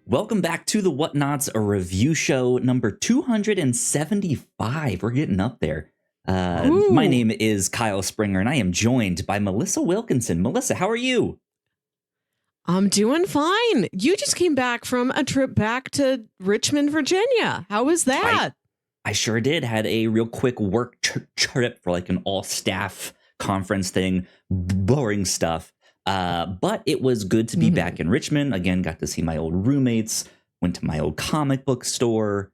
Welcome back to the Whatnauts, a review show number 275. We're getting up there. My name is Kyle Springer, and I am joined by Melissa Wilkinson. Melissa, how are you? I'm doing fine. You just came back from a trip back to Richmond, Virginia. How was that? I sure did. Had a real quick work trip for like an all-staff conference thing. Boring stuff. But it was good to be back in Richmond. Again, got to see my old roommates, went to my old comic book store.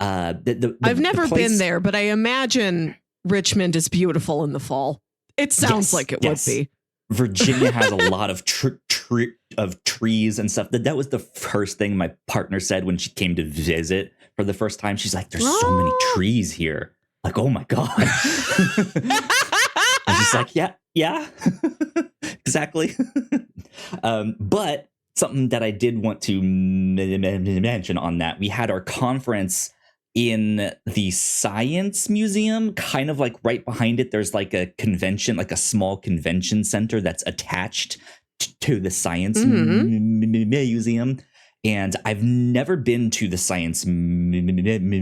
I've never been there, but I imagine Richmond is beautiful in the fall. It sounds like it would be. Virginia has a lot of trees and stuff. That was the first thing my partner said when she came to visit for the first time. She's like, there's so many trees here. Like, oh my God. I'm just like, yeah, exactly. But something that I did want to mention on that, we had our conference in the Science Museum, kind of like right behind it. There's like a convention, like a small convention center that's attached to the Science Museum. And I've never been to the Science Museum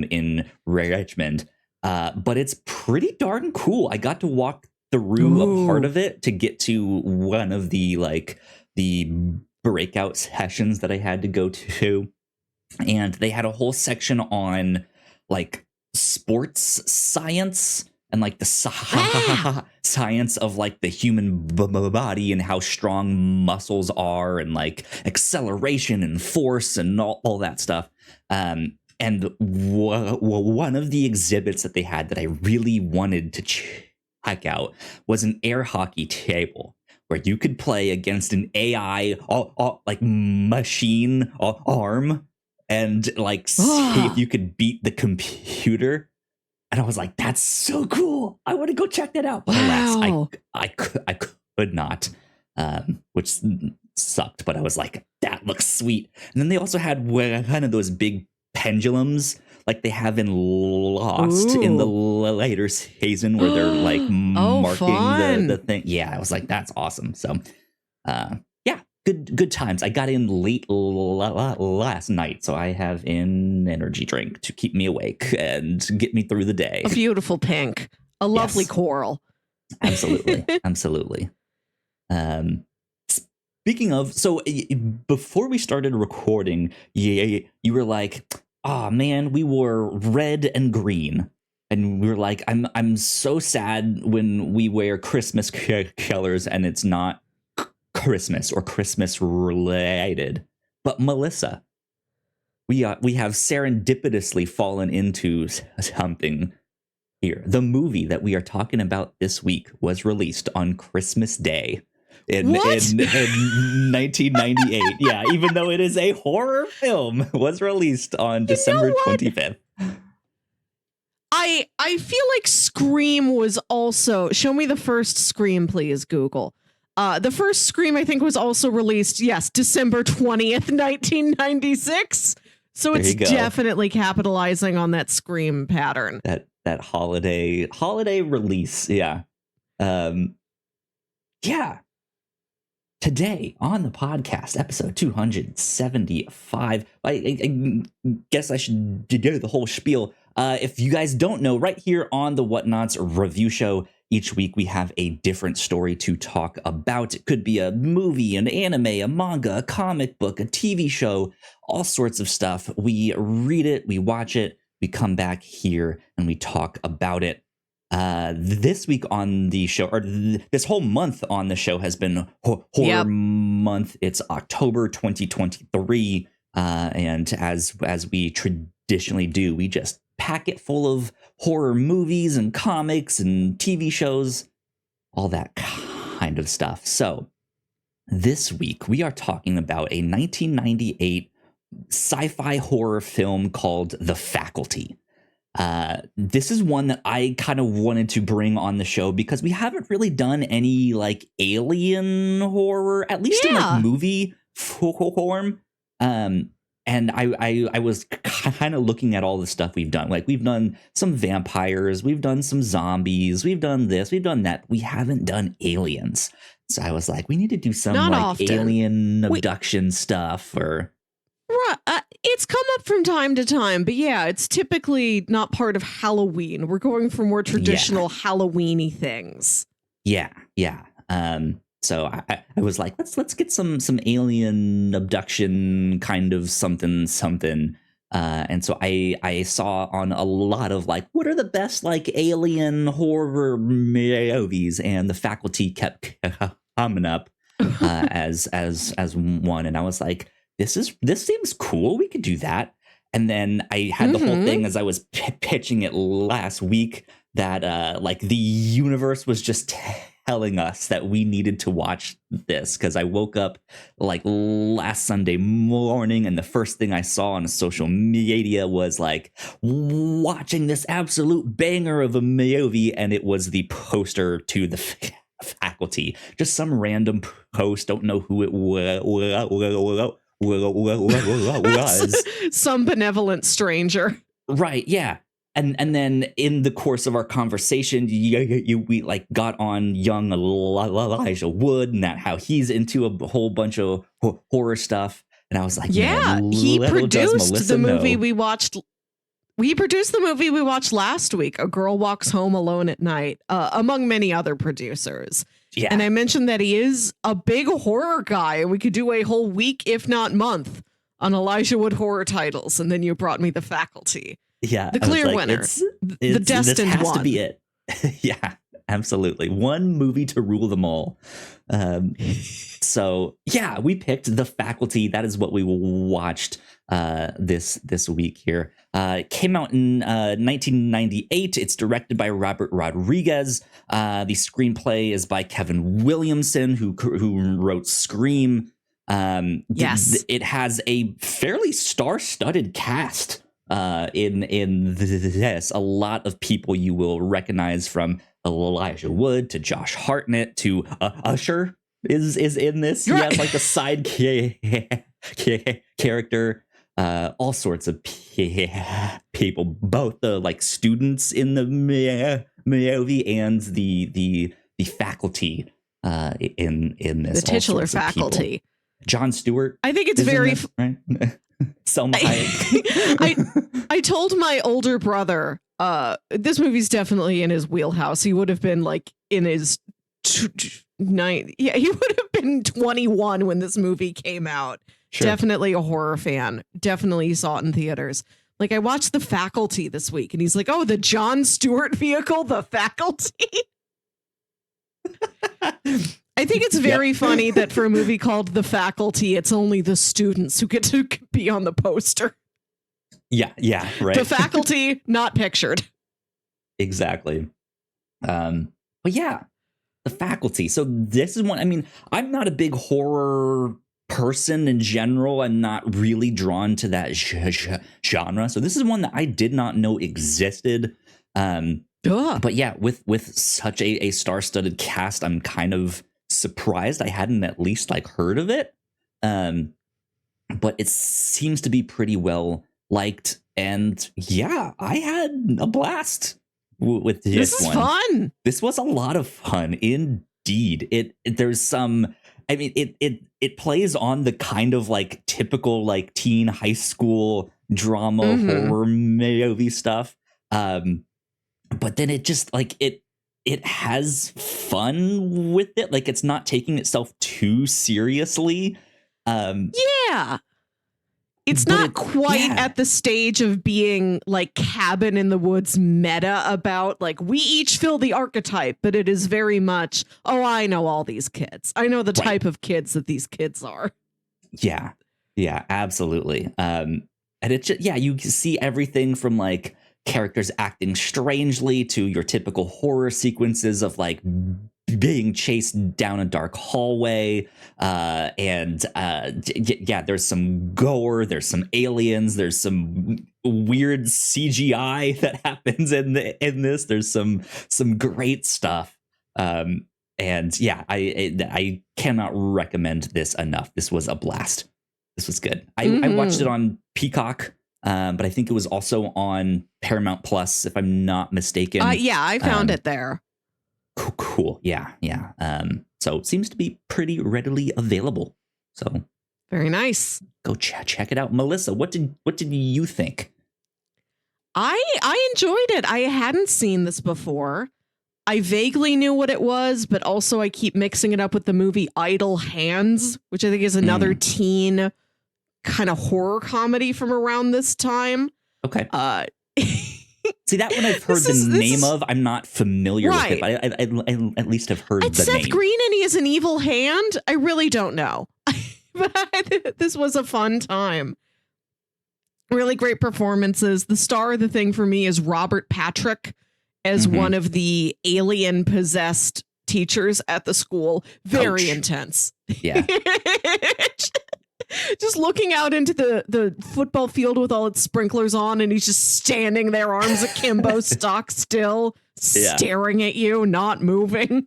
in Richmond. But it's pretty darn cool. I got to walk through a part of it to get to one of the breakout sessions that I had to go to. And they had a whole section on like sports science and like the science of like the human body and how strong muscles are and like acceleration and force and all that stuff. And one of the exhibits that they had that I really wanted to check out was an air hockey table where you could play against an AI like machine arm and like see if you could beat the computer. And I was like, that's so cool. I want to go check that out. But alas, I could not, which sucked. But I was like, that looks sweet. And then they also had kind of those big pendulums like they have in Lost in the later season where they're like marking the thing. Yeah, I was like, that's awesome. So yeah, good times. I got in late last night, so I have an energy drink to keep me awake and get me through the day. A beautiful pink, a lovely coral. Absolutely. Absolutely. Speaking of, so before we started recording, you were like, oh man, we wore red and green. And we were like, I'm so sad when we wear Christmas colors and it's not Christmas or Christmas related. But Melissa, we have serendipitously fallen into something here. The movie that we are talking about this week was released on Christmas Day. In 1998. Yeah, even though it is a horror film, was released on December 25th. I feel like Scream was also... Show me the first Scream, please, Google. The first Scream, I think, was also released, December 20th, 1996. So it's definitely capitalizing on that Scream pattern. That holiday release, yeah. Yeah. Today on the podcast, episode 275, I guess I should do the whole spiel. If you guys don't know, right here on the Whatnauts review show, each week we have a different story to talk about. It could be a movie, an anime, a manga, a comic book, a TV show, all sorts of stuff. We read it, we watch it, we come back here and we talk about it. This week on the show, or this whole month on the show, has been horror month. It's October 2023, and as we traditionally do, we just pack it full of horror movies and comics and TV shows, all that kind of stuff. So this week we are talking about a 1998 sci-fi horror film called The Faculty. This is one that I kind of wanted to bring on the show because we haven't really done any like alien horror, at least in like movie form. And I was kind of looking at all the stuff we've done. Like we've done some vampires, we've done some zombies, we've done this, we've done that. We haven't done aliens. So I was like, we need to do some Not like often. alien abduction stuff or. It's come up from time to time, but yeah, it's typically not part of Halloween. We're going for more traditional Halloween-y things. Yeah. So I was like, let's get some alien abduction kind of something. And so I saw on a lot of like, what are the best like alien horror movies? And The Faculty kept coming up as one, and I was like, this seems cool. We could do that. And then I had the whole thing as I was pitching it last week that like the universe was just telling us that we needed to watch this, because I woke up like last Sunday morning and the first thing I saw on social media was like watching this absolute banger of a movie, and it was the poster to The Faculty. Just some random post, don't know who it was. Some benevolent stranger. Right, yeah. And then in the course of our conversation, we like got on young Elijah Wood and that how he's into a whole bunch of horror stuff. And I was like, yeah, he produced the movie we watched. He produced the movie we watched last week, A Girl Walks Home Alone at Night, among many other producers. Yeah. And I mentioned that he is a big horror guy, and we could do a whole week, if not month, on Elijah Wood horror titles. And then you brought me The Faculty. Yeah, the clear winner, the destined this has one. To be it. Yeah, absolutely. One movie to rule them all. So yeah, we picked The Faculty. That is what we watched this week here. It came out in 1998. It's directed by Robert Rodriguez. The screenplay is by Kevin Williamson, who wrote Scream. Yes, it has a fairly star-studded cast. In this, a lot of people you will recognize, from Elijah Wood to Josh Hartnett to Usher is in this. He has like a side character, all sorts of people, both the like students in the movie and the faculty in this. The titular faculty. John Stewart. I think it's very right. Selma Hayek. I told my older brother, this movie's definitely in his wheelhouse. He would have been like in his he would have been 21 when this movie came out. Sure. Definitely a horror fan. Definitely saw it in theaters. Like, I watched The Faculty this week, and he's like, oh, the Jon Stewart vehicle, The Faculty. I think it's very funny that for a movie called The Faculty, it's only the students who get to be on the poster. Yeah, right. The faculty, not pictured. Exactly. But yeah, The Faculty. So this is one, I mean, I'm not a big horror person in general. I'm not really drawn to that genre. So this is one that I did not know existed. But yeah, with such a star-studded cast, I'm kind of surprised I hadn't at least like heard of it. But it seems to be pretty well liked, and yeah, I had a blast with this one. Fun. This was a lot of fun indeed. There's some, I mean, it plays on the kind of like typical like teen high school drama horror movie stuff. But then it just like it has fun with it. Like, it's not taking itself too seriously. Yeah. It's not quite at the stage of being like Cabin in the Woods meta about like, we each fill the archetype, but it is very much, oh, I know all these kids. I know the type of kids that these kids are. Yeah, absolutely. And it's just, you see everything from like characters acting strangely to your typical horror sequences of like being chased down a dark hallway, and there's some gore, there's some aliens, there's some weird CGI that happens in this. There's some great stuff, and I cannot recommend this enough. This was a blast. This was good. I watched it on Peacock. But I think it was also on Paramount Plus, if I'm not mistaken. I found it there. Cool. Yeah. So it seems to be pretty readily available. So Very nice. go check it out. Melissa, what did you think? I enjoyed it. I hadn't seen this before. I vaguely knew what it was, but also I keep mixing it up with the movie Idle Hands, which I think is another teen kind of horror comedy from around this time. Okay. See, that one I've heard the name of. I'm not familiar with it, but I at least have heard the Seth name. Green and he is an evil hand. I really don't know. But this was a fun time. Really great performances. The star of the thing for me is Robert Patrick as one of the alien possessed teachers at the school. Very intense. Yeah. Just looking out into the football field with all its sprinklers on, and he's just standing there, arms akimbo, stock still, staring at you, not moving.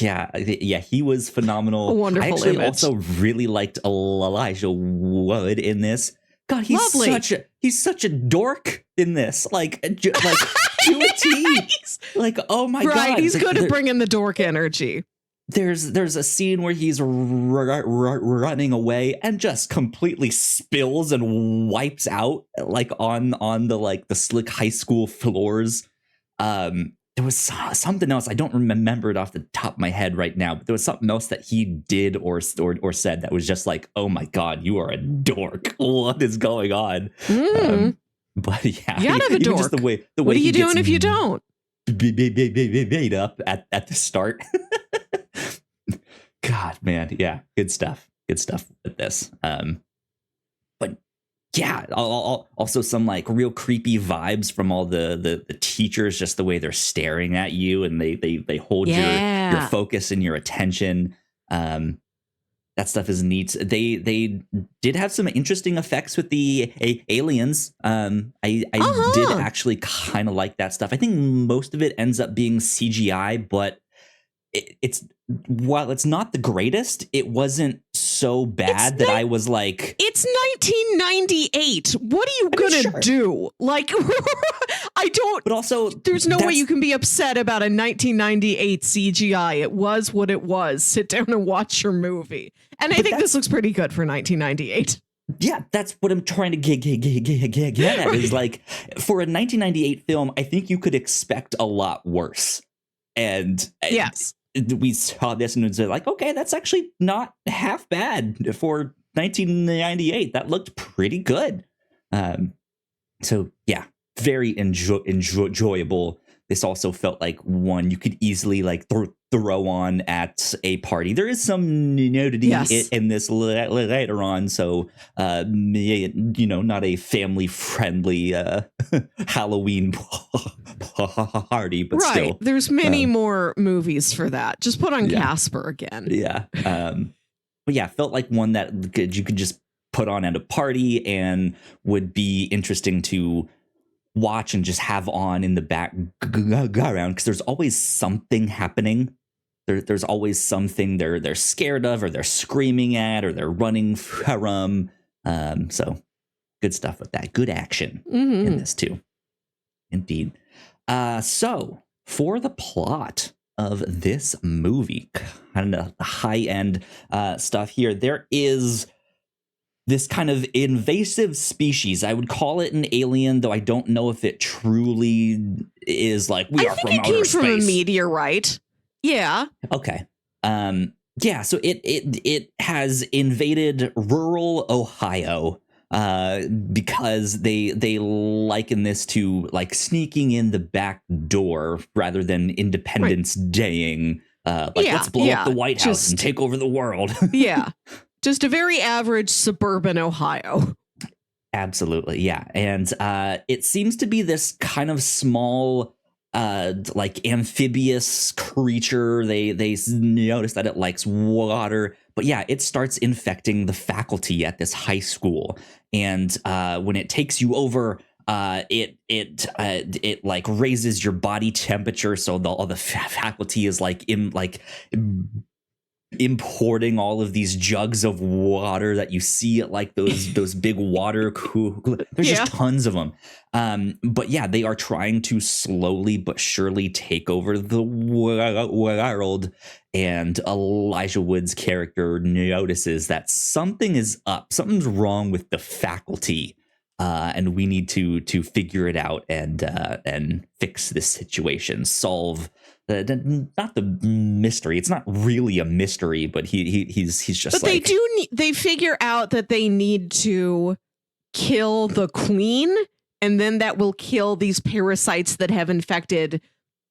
Yeah, he was phenomenal. A wonderful I actually image. also really liked Elijah Wood in this. God, he's such a dork in this. Like to a T. Like, oh my God. Right, he's good at bringing the dork energy. There's a scene where he's running away and just completely spills and wipes out like on the slick high school floors. There was something else. I don't remember it off the top of my head right now, but there was something else that he did or said that was just like, oh my God, you are a dork. What is going on? But yeah, you gotta have a dork. Just the way what are you doing if you don't? Made up at the start. God, man, yeah, good stuff with this. But yeah, also some like real creepy vibes from all the teachers, just the way they're staring at you and they hold your focus and your attention. That stuff is neat. They did have some interesting effects with the aliens. I did actually kind of like that stuff. I think most of it ends up being CGI, but it's while it's not the greatest, it wasn't so bad that I was like, it's 1998. What are you gonna do? Like, I don't. But also, there's no way you can be upset about a 1998 CGI. It was what it was. Sit down and watch your movie. And I think this looks pretty good for 1998. Yeah, that's what I'm trying to get at. Is like, for a 1998 film, I think you could expect a lot worse. And yes, we saw this and it was like, okay, that's actually not half bad for 1998. That looked pretty good. So yeah, very enjoyable. This also felt like one you could easily like throw on at a party. There is some nudity in this later on, so not a family friendly Halloween party, but still, there's many more movies for that. Just put on Casper again. Yeah, but yeah, felt like one that you could just put on at a party and would be interesting to watch and just have on in the background, because there's always something happening. There's always something they're scared of, or they're screaming at, or they're running from. So good stuff with that. Good action in this too. Indeed. So for the plot of this movie, kind of the high end stuff here, there is this kind of invasive species. I would call it an alien, though I don't know if it truly is. Like, we are from outer space. I think it came from a meteorite. Yeah. Okay. Yeah. So it has invaded rural Ohio because they liken this to like sneaking in the back door rather than Independence Daying. Let's blow up the White House and take over the world. Yeah. Just a very average suburban Ohio. Absolutely, yeah. And it seems to be this kind of small, like amphibious creature. They notice that it likes water. But yeah, it starts infecting the faculty at this high school. And when it takes you over, it like raises your body temperature. So all the faculty is like in like importing all of these jugs of water that you see at like those big water coolers. There's just tons of them. But yeah, they are trying to slowly but surely take over the world. And Elijah Wood's character notices that something is up. Something's wrong with the faculty. And we need to figure it out and fix this situation, solve not the mystery. It's not really a mystery, but he's just. But like, they figure out that they need to kill the queen, and then that will kill these parasites that have infected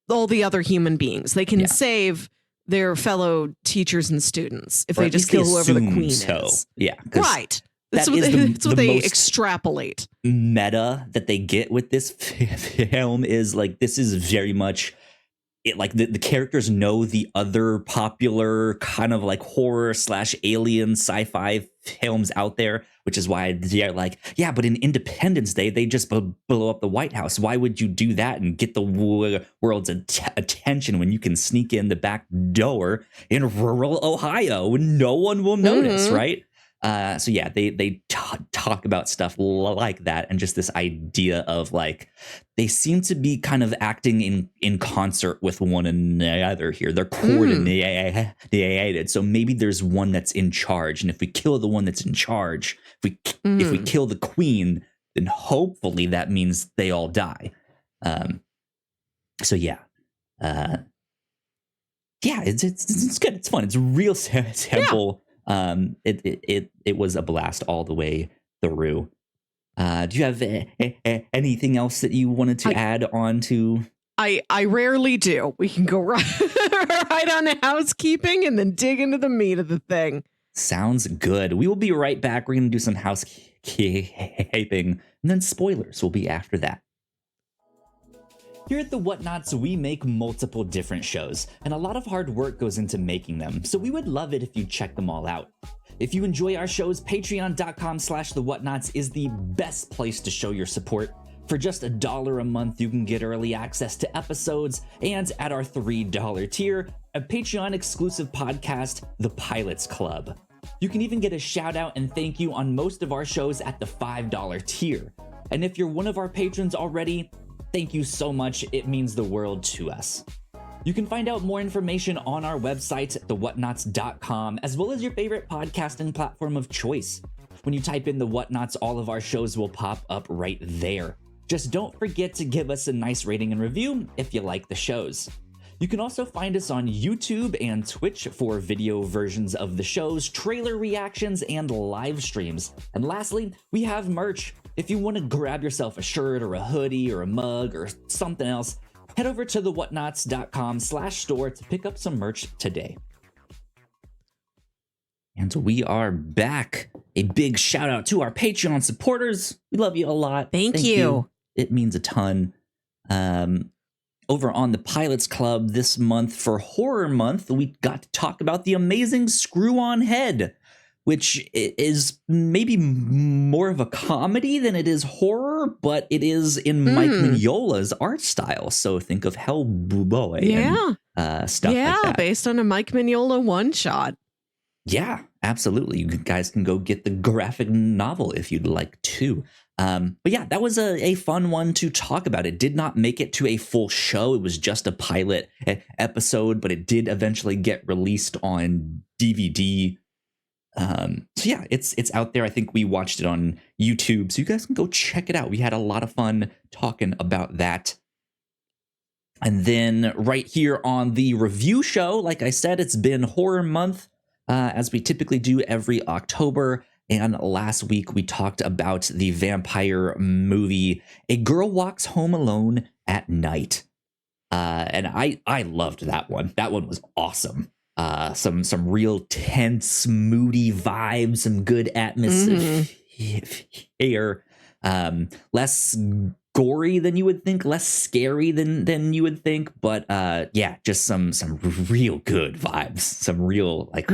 all the other human beings. They can save their fellow teachers and students if they just kill whoever the queen is. Yeah, right. That's what they extrapolate. Meta that they get with this film is like, this is very much it. Like the characters know the other popular kind of like horror / alien sci-fi films out there, which is why they're like, yeah, but in Independence Day, they just blow up the White House. Why would you do that and get the world's attention when you can sneak in the back door in rural Ohio and no one will notice, right? So yeah, they talk about stuff like that, and just this idea of like they seem to be kind of acting in concert with one another here. They're coordinated, so maybe there's one that's in charge, and if we kill the one that's in charge, if we kill the queen, then hopefully that means they all die. So yeah, it's good. It's fun. It's real simple. It was a blast all the way through. Do you have anything else that you wanted to add on to? I rarely do. We can go right on to housekeeping and then dig into the meat of the thing. Sounds good. We will be right back. We're going to do some housekeeping, and then spoilers will be after that. Here at the Whatnauts, we make multiple different shows, and a lot of hard work goes into making them, so we would love it if you check them all out. If you enjoy our shows, patreon.com/thewhatnauts is the best place to show your support. For just $1 a month, you can get early access to episodes, and at our $3 tier, a Patreon-exclusive podcast, The Pilots Club. You can even get a shout out and thank you on most of our shows at the $5 tier. And if you're one of our patrons already, thank you so much. It means the world to us. You can find out more information on our website, thewhatnauts.com, as well as your favorite podcasting platform of choice. When you type in The Whatnauts, all of our shows will pop up right there. Just don't forget to give us a nice rating and review if you like the shows. You can also find us on YouTube and Twitch for video versions of the shows, trailer reactions, and live streams. And lastly, we have merch. If you want to grab yourself a shirt or a hoodie or a mug or something else, head over to thewhatnauts.com/store to pick up some merch today. And we are back. A big shout out to our Patreon supporters. We love you a lot. Thank you. It means a ton. Over on the Pilots Club this month for Horror Month, we got to talk about The Amazing Screw-On Head, which is maybe more of a comedy than it is horror, but it is in Mike Mignola's art style. So think of Hellboy and stuff like that. Yeah, based on a Mike Mignola one-shot. Yeah, absolutely. You guys can go get the graphic novel if you'd like to. But yeah, that was a fun one to talk about. It did not make it to a full show. It was just a pilot episode, but it did eventually get released on DVD. So yeah, it's out there. I think we watched it on YouTube, so you guys can go check it out. We had a lot of fun talking about that. And then right here on the review show, like I said, it's been Horror Month, as we typically do every October. And last week we talked about the vampire movie, A Girl Walks Home Alone at Night. And I loved that one. That one was awesome. Some real tense, moody vibes, some good atmosphere. Less gory than you would think, less scary than you would think, but yeah, just some real good vibes, some real like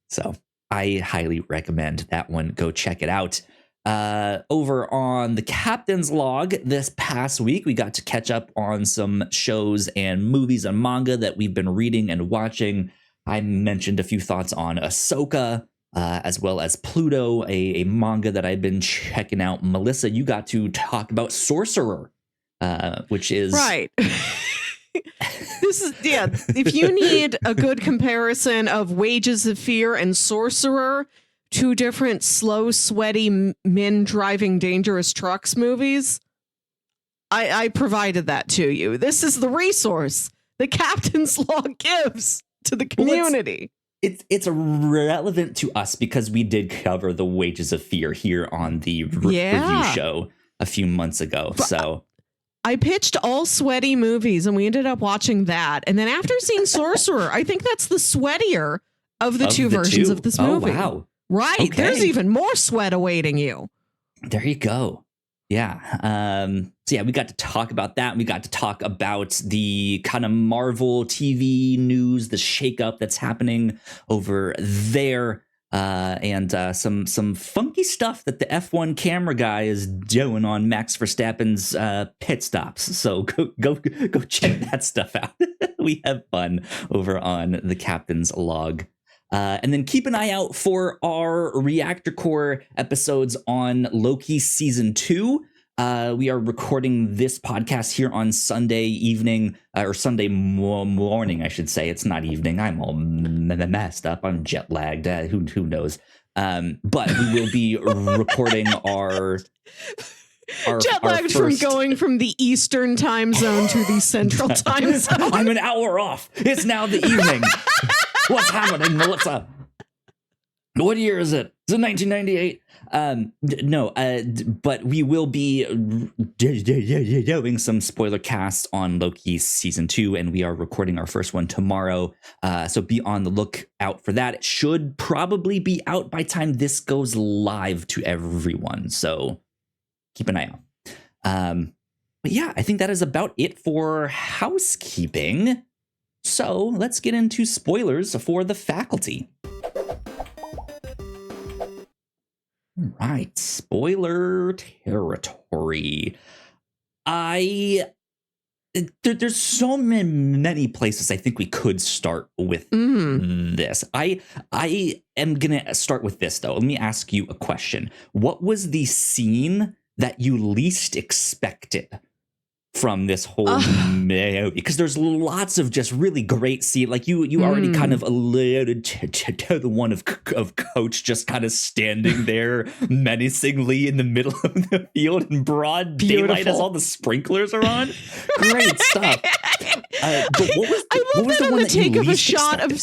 so I highly recommend that one. Go check it out. Over on the Captain's Log this past week, we got to catch up on some shows and movies and manga that we've been reading and watching. I mentioned a few thoughts on Ahsoka, as well as Pluto, a manga that I've been checking out. Melissa, you got to talk about Sorcerer, which is... Right. This is, yeah, if you need a good comparison of Wages of Fear and Sorcerer, two different slow, sweaty men driving dangerous trucks movies, I provided that to you. This is the resource the Captain's Log gives to the community. Well, it's relevant to us because we did cover the Wages of Fear here on the review show a few months ago. So I pitched all sweaty movies and we ended up watching that. And then after seeing Sorcerer, I think that's the sweatier of the two versions of this movie. Oh, wow. Right. Okay. There's even more sweat awaiting you. There you go. Yeah. So yeah, we got to talk about that. We got to talk about the kind of Marvel TV news, the shakeup that's happening over there. And some funky stuff that the F1 camera guy is doing on Max Verstappen's pit stops. So go check that stuff out. We have fun over on the Captain's Log. And then keep an eye out for our Reactor Core episodes on Loki Season 2. We are recording this podcast here on Sunday evening, or Sunday morning, I should say. It's not evening. I'm all messed up. I'm jet lagged. Who knows? But we will be recording our jet lagged from going from the Eastern time zone to the Central time zone. I'm an hour off. It's now the evening. What's happening, Melissa? What year is it? Is it 1998? No, but we will be doing some spoiler casts on Loki Season 2, and we are recording our first one tomorrow. So be on the lookout for that. It should probably be out by time this goes live to everyone. So keep an eye out. But yeah, I think that is about it for housekeeping. So let's get into spoilers for The Faculty. All right, spoiler territory. There's so many places I think we could start with this. I am gonna start with this though. Let me ask you a question. What was the scene that you least expected from this whole movie? Because there's lots of just really great scene. Like you already kind of alluded to the one of Coach just kind of standing there menacingly in the middle of the field in broad daylight as all the sprinklers are on. Great stuff. But what was the one that you least expected?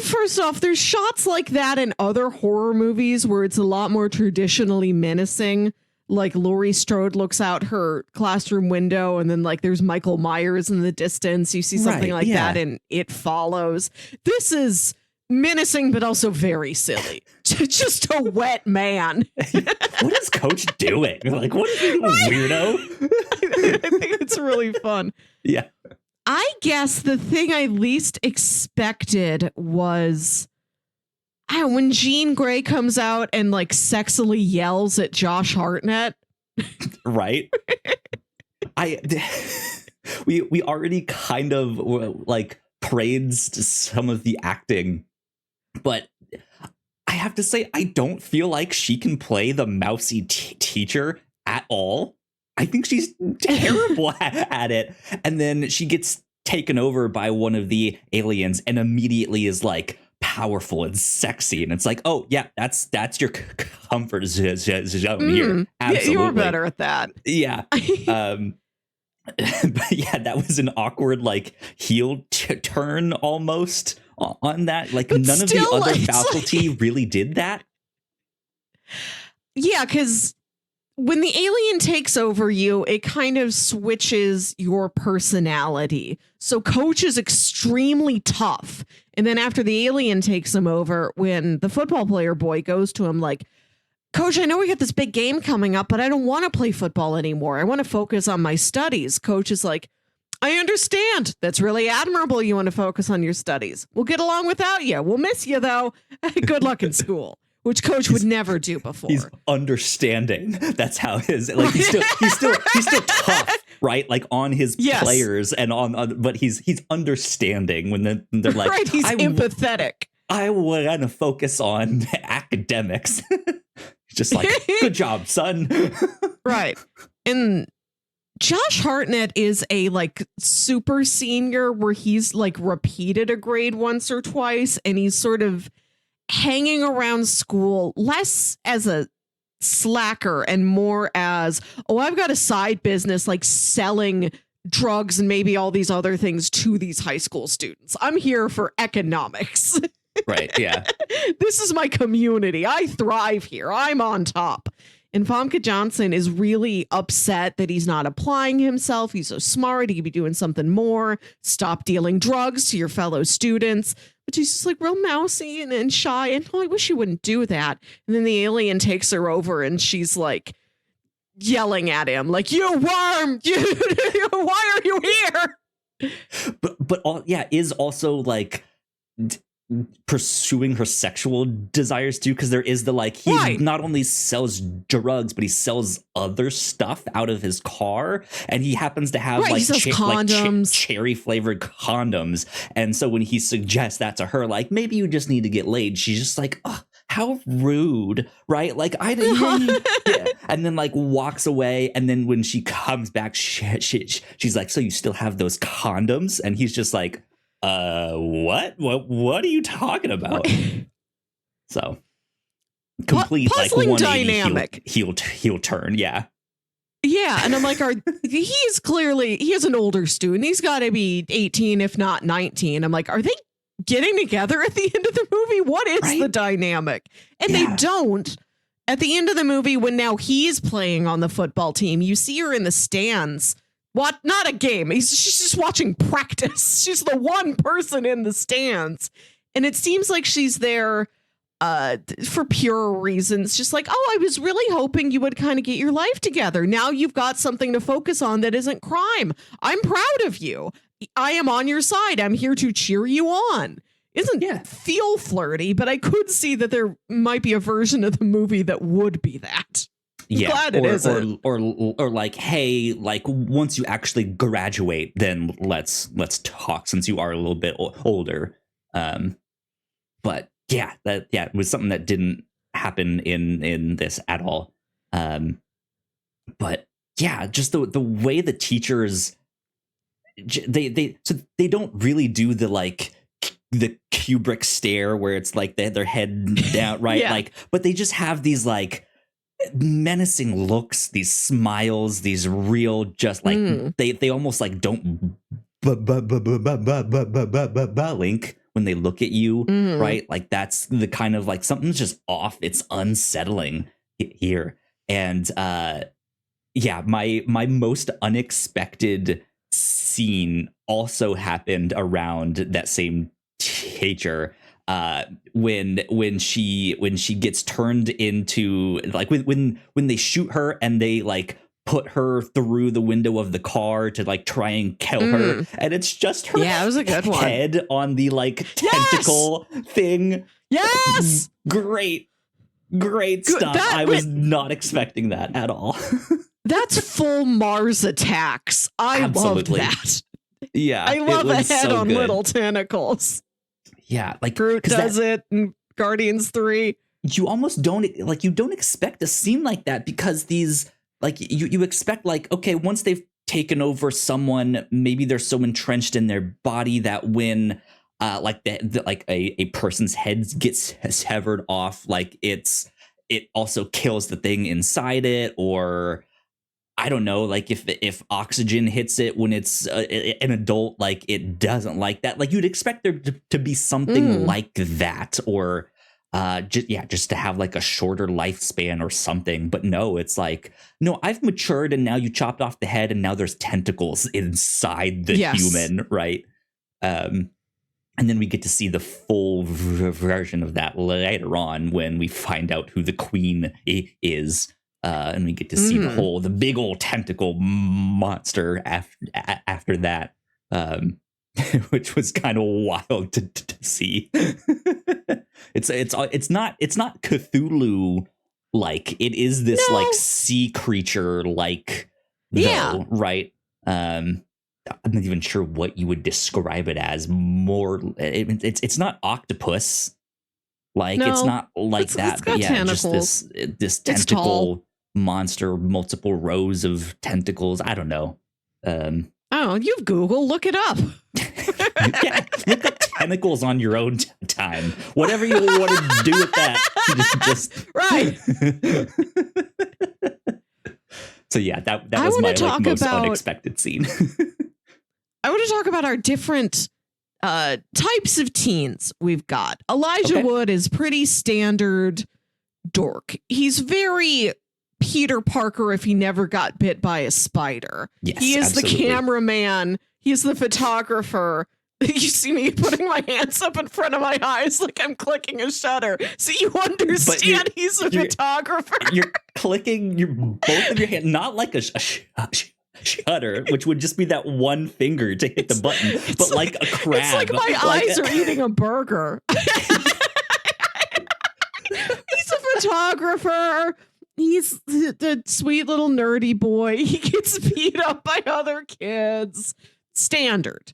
First off, there's shots like that in other horror movies where it's a lot more traditionally menacing. Like Laurie Strode looks out her classroom window and then like there's Michael Myers in the distance. You see something like that and It Follows. This is menacing, but also very silly. Just a wet man. What is Coach doing? Like, what is he, weirdo? I think it's really fun. Yeah. I guess the thing I least expected was... when Jean Grey comes out and like sexily yells at Josh Hartnett. Right. We already kind of like praised some of the acting, but I have to say, I don't feel like she can play the mousy teacher at all. I think she's terrible at it. And then she gets taken over by one of the aliens and immediately is like, powerful and sexy, and it's like, oh yeah, that's your comfort zone here. Absolutely, you're better at that. Yeah. But yeah, that was an awkward like heel turn almost on that. Like but none still, of the other faculty really did that. Yeah, because when the alien takes over you, it kind of switches your personality. So Coach is extremely tough. And then after the alien takes him over, when the football player boy goes to him like, Coach, I know we got this big game coming up, but I don't want to play football anymore. I want to focus on my studies. Coach is like, I understand. That's really admirable. You want to focus on your studies. We'll get along without you. We'll miss you, though. Good luck in school. which Coach would never do before. He's understanding. That's how his like he's still tough, right? Like on his players and on but he's understanding when they're like, right, he's empathetic. I want to focus on academics. Just like, good job, son. Right. And Josh Hartnett is a like super senior where he's like repeated a grade once or twice, and he's sort of hanging around school less as a slacker and more as, oh, I've got a side business like selling drugs and maybe all these other things to these high school students. I'm here for economics. Right. Yeah. This is my community. I thrive here. I'm on top. And Famke Johnson is really upset that he's not applying himself. He's so smart. He could be doing something more. Stop dealing drugs to your fellow students. But she's just like real mousy and shy. And I wish you wouldn't do that. And then the alien takes her over and she's like yelling at him like, you worm, why are you here? But is also like pursuing her sexual desires too, because there is the like he not only sells drugs but he sells other stuff out of his car, and he happens to have like condoms, cherry flavored condoms, and so when he suggests that to her, like maybe you just need to get laid, she's just like, oh, how rude, right? Like I didn't yeah. And then like walks away, and then when she comes back she's like, so you still have those condoms? And he's just like, what are you talking about? So complete like 180 dynamic heel turn. Yeah, and I'm like, he is an older student, he's got to be 18 if not 19. I'm like, are they getting together at the end of the movie? What is the dynamic? And they don't. At the end of the movie, when now he's playing on the football team, you see her in the stands. What? Not a game. She's just watching practice. She's the one person in the stands. And it seems like she's there for pure reasons. Just like, oh, I was really hoping you would kind of get your life together. Now you've got something to focus on that isn't crime. I'm proud of you. I am on your side. I'm here to cheer you on. Feel flirty, but I could see that there might be a version of the movie that would be that. Yeah, glad it isn't. Or like, hey, like once you actually graduate, then let's talk, since you are a little bit older. But it was something that didn't happen in this at all. But yeah, just the way the teachers they don't really do the like the Kubrick stare where it's like their head down, right? Like, but they just have these like menacing looks, these smiles, these real just like they almost like don't blink when they look at you, right? Like that's the kind of like something's just off. It's unsettling here. And my most unexpected scene also happened around that same teacher. When she gets turned into like when they shoot her and they like put her through the window of the car to like try and kill her, and it's just her it was a good head on the like tentacle thing. Yes, great stuff. I was not expecting that at all. That's full Mars Attacks. I loved that. Yeah, I love a head on little tentacles. Yeah, like Groot does it in Guardians 3. You almost don't expect a scene like that, because these like you expect like, okay, once they've taken over someone, maybe they're so entrenched in their body that when like like a person's head gets severed off, like it also kills the thing inside it, or I don't know, like if oxygen hits it when it's an adult, like it doesn't like that. Like you'd expect there to be something like that, or just to have like a shorter lifespan or something. But no, it's like, no, I've matured, and now you chopped off the head, and now there's tentacles inside the human, right? And then we get to see the full version of that later on when we find out who the queen is. And we get to see the big old tentacle monster after that. which was kind of wild to see. It's not Cthulhu like. It is this like sea creature like, though, right? I'm not even sure what you would describe it as. More, it's not octopus. Like, it's not like that. It's got tentacles. Just this tentacle monster, multiple rows of tentacles. I don't know. You've Google, look it up. Look up tentacles on your own time. Whatever you want to do with that. Just right. So yeah, that was my like, most unexpected scene. I want to talk about our different types of teens we've got. Elijah Wood is pretty standard dork. He's very Peter Parker if he never got bit by a spider. Yes, he is absolutely. the cameraman. He's the photographer. You see me putting my hands up in front of my eyes like I'm clicking a shutter. So you understand he's a photographer. You're clicking both of your hands, not like a shutter, which would just be that one finger to hit the button, but like a crab. It's like my eyes are eating a burger. He's a photographer. He's the sweet little nerdy boy. He gets beat up by other kids. Standard.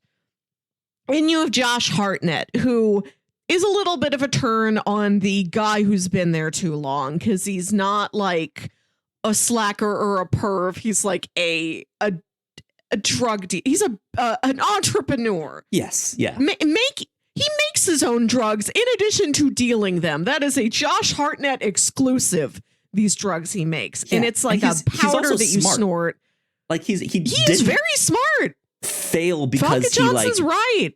And you have Josh Hartnett, who is a little bit of a turn on the guy who's been there too long, because he's not like a slacker or a perv. He's like a drug dealer. He's an entrepreneur. Yes. Yeah. He makes his own drugs in addition to dealing them. That is a Josh Hartnett exclusive. These drugs he makes, and it's like a powder that you snort. Like he is very smart. Fail because he like right.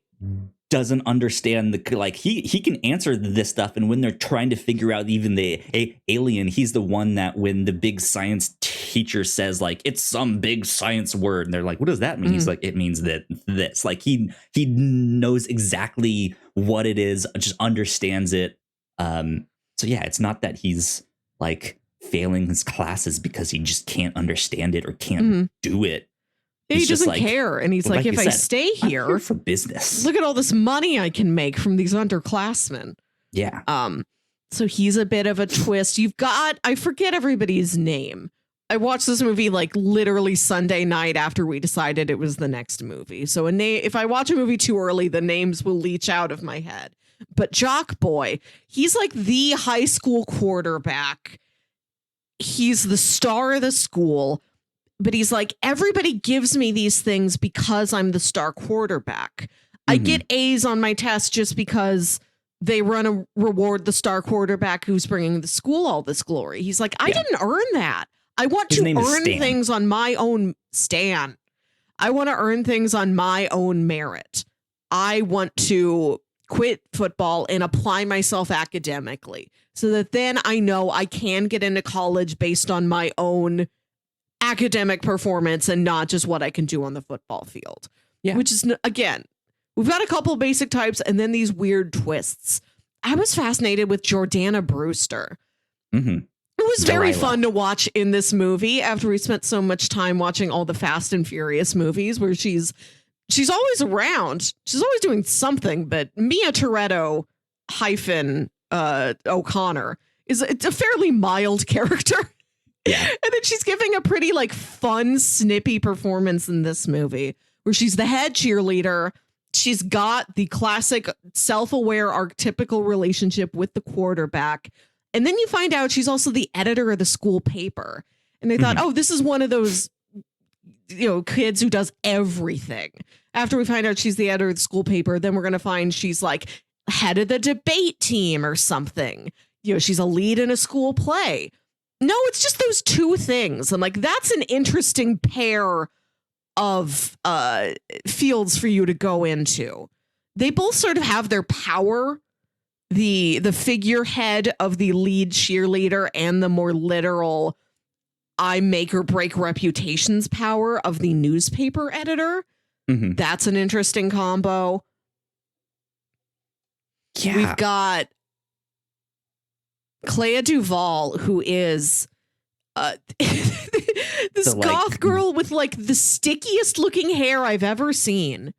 doesn't understand the like he can answer this stuff, and when they're trying to figure out even the alien, he's the one that when the big science teacher says like it's some big science word, and they're like, what does that mean? He's like, it means this. Like he knows exactly what it is, just understands it. So yeah, it's not that he's like failing his classes because he just can't understand it or can't do it. He doesn't care, and he's like, if I stay here for business, look at all this money I can make from these underclassmen. Yeah. So he's a bit of a twist. You've got, I forget everybody's name. I watched this movie like literally Sunday night after we decided it was the next movie. So if I watch a movie too early, the names will leach out of my head. But Jock Boy, he's like the high school quarterback. He's the star of the school, but he's like, everybody gives me these things because I'm the star quarterback. I get A's on my test just because they reward the star quarterback who's bringing the school all this glory. He's like, I didn't earn that. I want to earn things on my own stand. I want to earn things on my own merit. I want to quit football and apply myself academically so that then I know I can get into college based on my own academic performance and not just what I can do on the football field. Yeah. Which is, again, we've got a couple basic types and then these weird twists. I was fascinated with Jordana Brewster. It was very fun to watch in this movie after we spent so much time watching all the Fast and Furious movies where she's always around. She's always doing something, but Mia Toretto O'Connor it's a fairly mild character. Yeah. And then she's giving a pretty like fun, snippy performance in this movie where she's the head cheerleader. She's got the classic self-aware archetypical relationship with the quarterback. And then you find out she's also the editor of the school paper. And they thought, oh, this is one of those, kids who does everything. After we find out she's the editor of the school paper, then we're going to find she's like head of the debate team or something. She's a lead in a school play. No, it's just those two things. I'm like, that's an interesting pair of fields for you to go into. They both sort of have their power. The figurehead of the lead cheerleader and the more literal I make or break reputations power of the newspaper editor. That's an interesting combo. Yeah. We've got Clea Duvall, who is this goth girl with like the stickiest looking hair I've ever seen.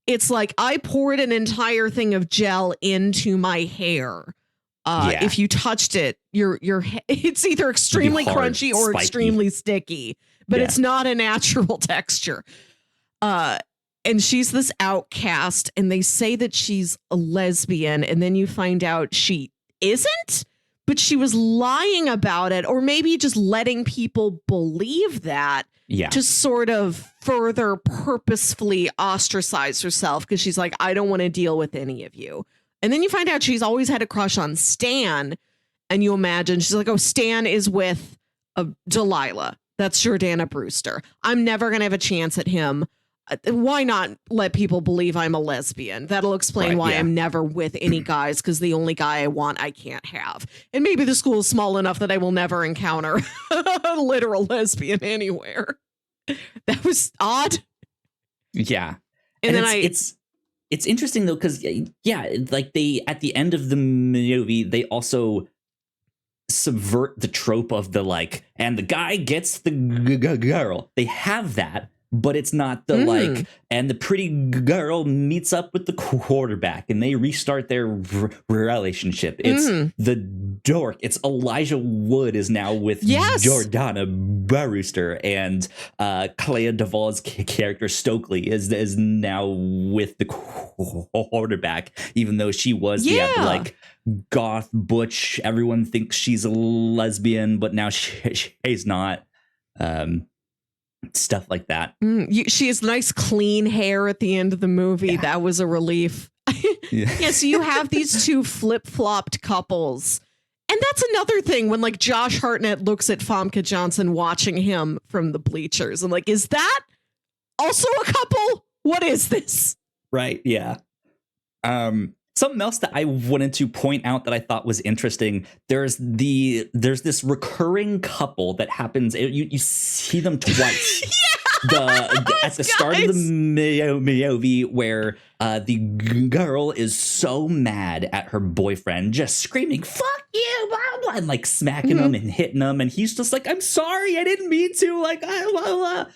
it's like I poured an entire thing of gel into my hair. If you touched it, it's either extremely hard, crunchy or spiky. extremely sticky, but it's not a natural texture. And she's this outcast, and they say that she's a lesbian, and then you find out she isn't, but she was lying about it, or maybe just letting people believe that to sort of further purposefully ostracize herself, because she's like, I don't want to deal with any of you. And then you find out she's always had a crush on Stan, and you imagine she's like, oh, Stan is with Delilah. That's Jordana Brewster. I'm never going to have a chance at him. Why not let people believe I'm a lesbian? That'll explain why I'm never with any guys, because the only guy I want, I can't have. And maybe the school is small enough that I will never encounter a literal lesbian anywhere. That was odd. Yeah. And then it's interesting, though, because, like they at the end of the movie, they also subvert the trope of the like, and the guy gets the girl. They have that. But it's not the like, and the pretty girl meets up with the quarterback and they restart their relationship. It's the dork. It's Elijah Wood is now with Jordana Brewster, and Clea Duvall's character Stokely is now with the quarterback, even though she was the like goth butch. Everyone thinks she's a lesbian, but now she's not. Stuff like that. She has nice clean hair at the end of the movie. That was a relief. So you have these two flip-flopped couples. And that's another thing when like Josh Hartnett looks at Famke Johnson watching him from the bleachers. I'm like, is that also a couple? What is this? Right. Yeah. Something else that I wanted to point out that I thought was interesting. There's this recurring couple that happens. You see them twice. At the start of the movie, where the girl is so mad at her boyfriend, just screaming "fuck you," blah blah, and like smacking him and hitting him, and he's just like, "I'm sorry, I didn't mean to." Like, blah blah.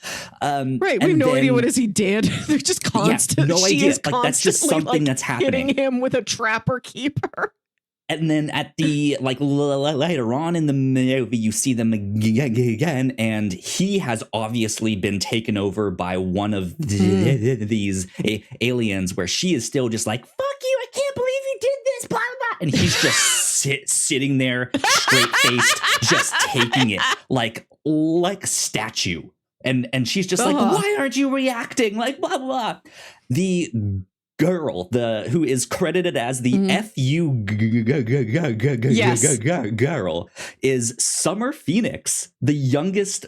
Right, we have no idea what he did. They're just constant. No she idea. is like that's just something that's happening. Hitting him with a trapper keeper. And then at the like later on in the movie, you see them again, and he has obviously been taken over by one of these aliens, where she is still just like, "Fuck you! I can't believe you did this!" Blah blah. And he's just sitting there, straight faced, just taking it like a statue. And she's just like, "Why aren't you reacting?" Like blah blah. The girl, who is credited as the FU girl, is Summer Phoenix, the youngest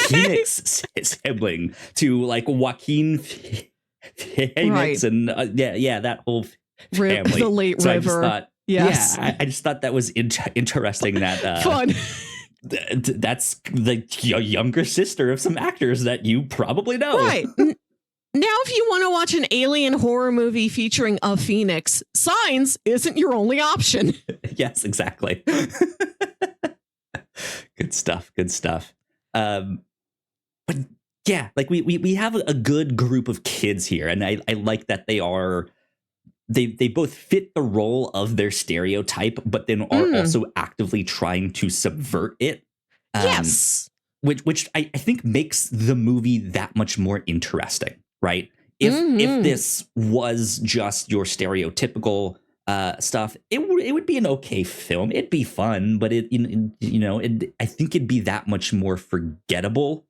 Phoenix sibling to like Joaquin Phoenix, and that whole family. The late so River. I just thought that was interesting. That fun. That's the younger sister of some actors that you probably know. Right. Now, if you want to watch an alien horror movie featuring a phoenix, Signs isn't your only option. Yes, exactly. Good stuff. But yeah, like we have a good group of kids here, and I like that they both fit the role of their stereotype, but then are also actively trying to subvert it. Yes. Which I think makes the movie that much more interesting. Right. If this was just your stereotypical stuff, it would be an okay film. It'd be fun, but I think it'd be that much more forgettable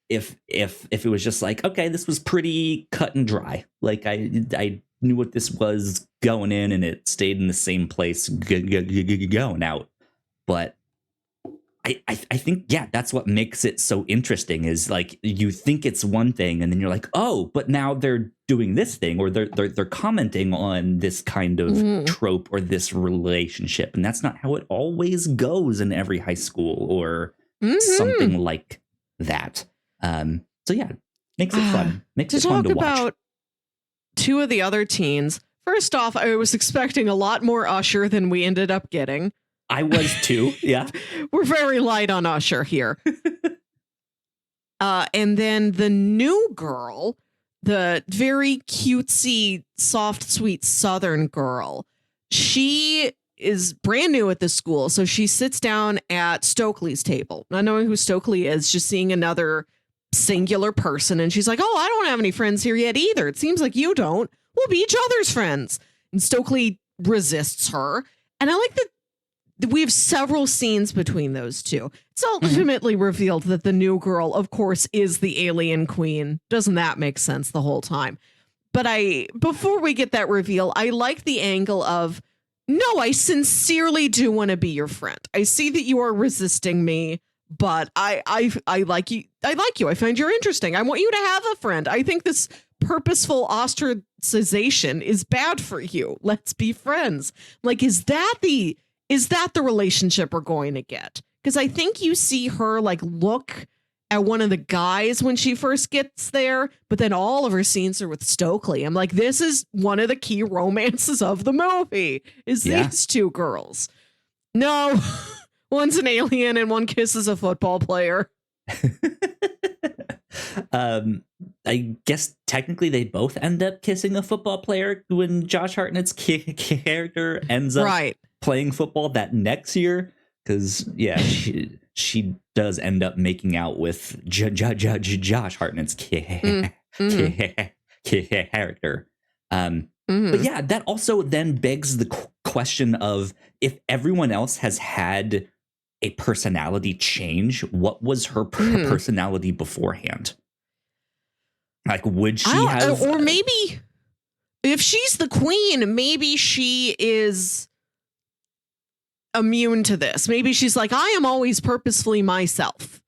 if it was just like, okay, this was pretty cut and dry. Like I knew what this was going in, and it stayed in the same place going out. But I think, that's what makes it so interesting, is like you think it's one thing and then you're like, oh, but now they're doing this thing, or they're commenting on this kind of trope or this relationship. And that's not how it always goes in every high school or something like that. So yeah, makes it fun. Makes it fun to watch. About two of the other teens. First off, I was expecting a lot more Usher than we ended up getting. I was too. Yeah. We're very light on Usher here. And then the new girl, the very cutesy, soft, sweet Southern girl. She is brand new at the school, so she sits down at Stokely's table, not knowing who Stokely is, just seeing another singular person, and she's like, "Oh, I don't have any friends here yet either. It seems like you don't. We'll be each other's friends." And Stokely resists her, and I like that we have several scenes between those two. It's ultimately revealed that the new girl, of course, is the alien queen. Doesn't that make sense the whole time? But before we get that reveal, I like the angle of, no, I sincerely do want to be your friend. I see that you are resisting me, but I like you. I like you. I find you're interesting. I want you to have a friend. I think this purposeful ostracization is bad for you. Let's be friends. Like, is that the relationship we're going to get? Because I think you see her like look at one of the guys when she first gets there, but then all of her scenes are with Stokely. I'm like, this is one of the key romances of the movie, is these two girls. No, one's an alien and one kisses a football player. I guess technically they both end up kissing a football player when Josh Hartnett's character ends up playing football that next year. Because, she does end up making out with Josh Hartnett's character. But yeah, that also then begs the question of, if everyone else has had a personality change, what was her personality beforehand? Like, would she have... Or maybe, if she's the queen, maybe she is immune to this. Maybe she's like, I am always purposefully myself.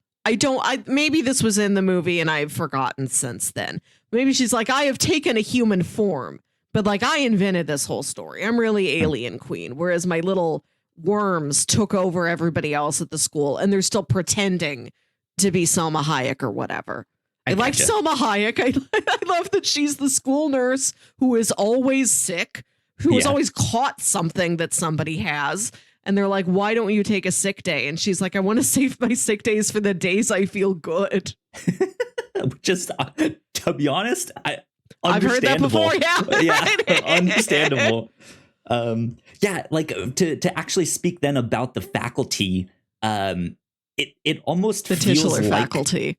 Maybe this was in the movie and I've forgotten since then. Maybe she's like, I have taken a human form, but like, I invented this whole story. I'm really alien queen, whereas my little worms took over everybody else at the school and they're still pretending to be Selma Hayek or whatever. I like Selma Hayek. I love that she's the school nurse who is always sick, who has always caught something that somebody has. And they're like, why don't you take a sick day? And she's like, I want to save my sick days for the days I feel good. Just, to be honest, I've heard that before. Understandable. Like to actually speak then about the faculty, it almost the feels titular like faculty.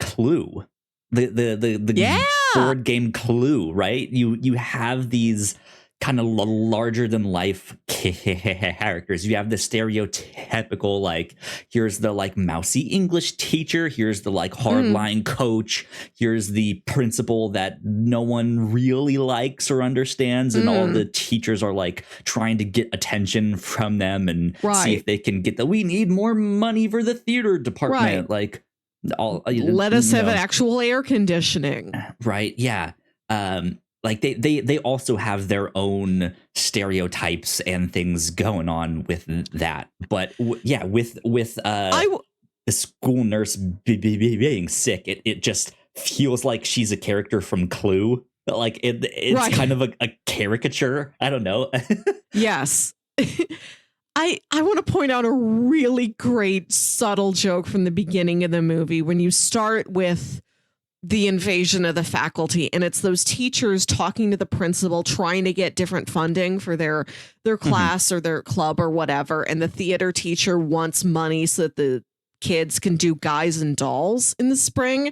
Clue, the board game Clue, right? You have these kind of larger than life characters. You have the stereotypical, like, here's the like mousy English teacher, here's the like hardline coach, here's the principal that no one really likes or understands, and all the teachers are like trying to get attention from them and see if they can get we need more money for the theater department. Like, let us have an actual air conditioning. Right. Yeah. Like they also have their own stereotypes and things going on with that. But with the school nurse being sick, it just feels like she's a character from Clue. Like it's kind of a caricature. I don't know. Yes. I want to point out a really great subtle joke from the beginning of the movie when you start with the invasion of the faculty, and it's those teachers talking to the principal, trying to get different funding for their class or their club or whatever. And the theater teacher wants money so that the kids can do Guys and Dolls in the spring.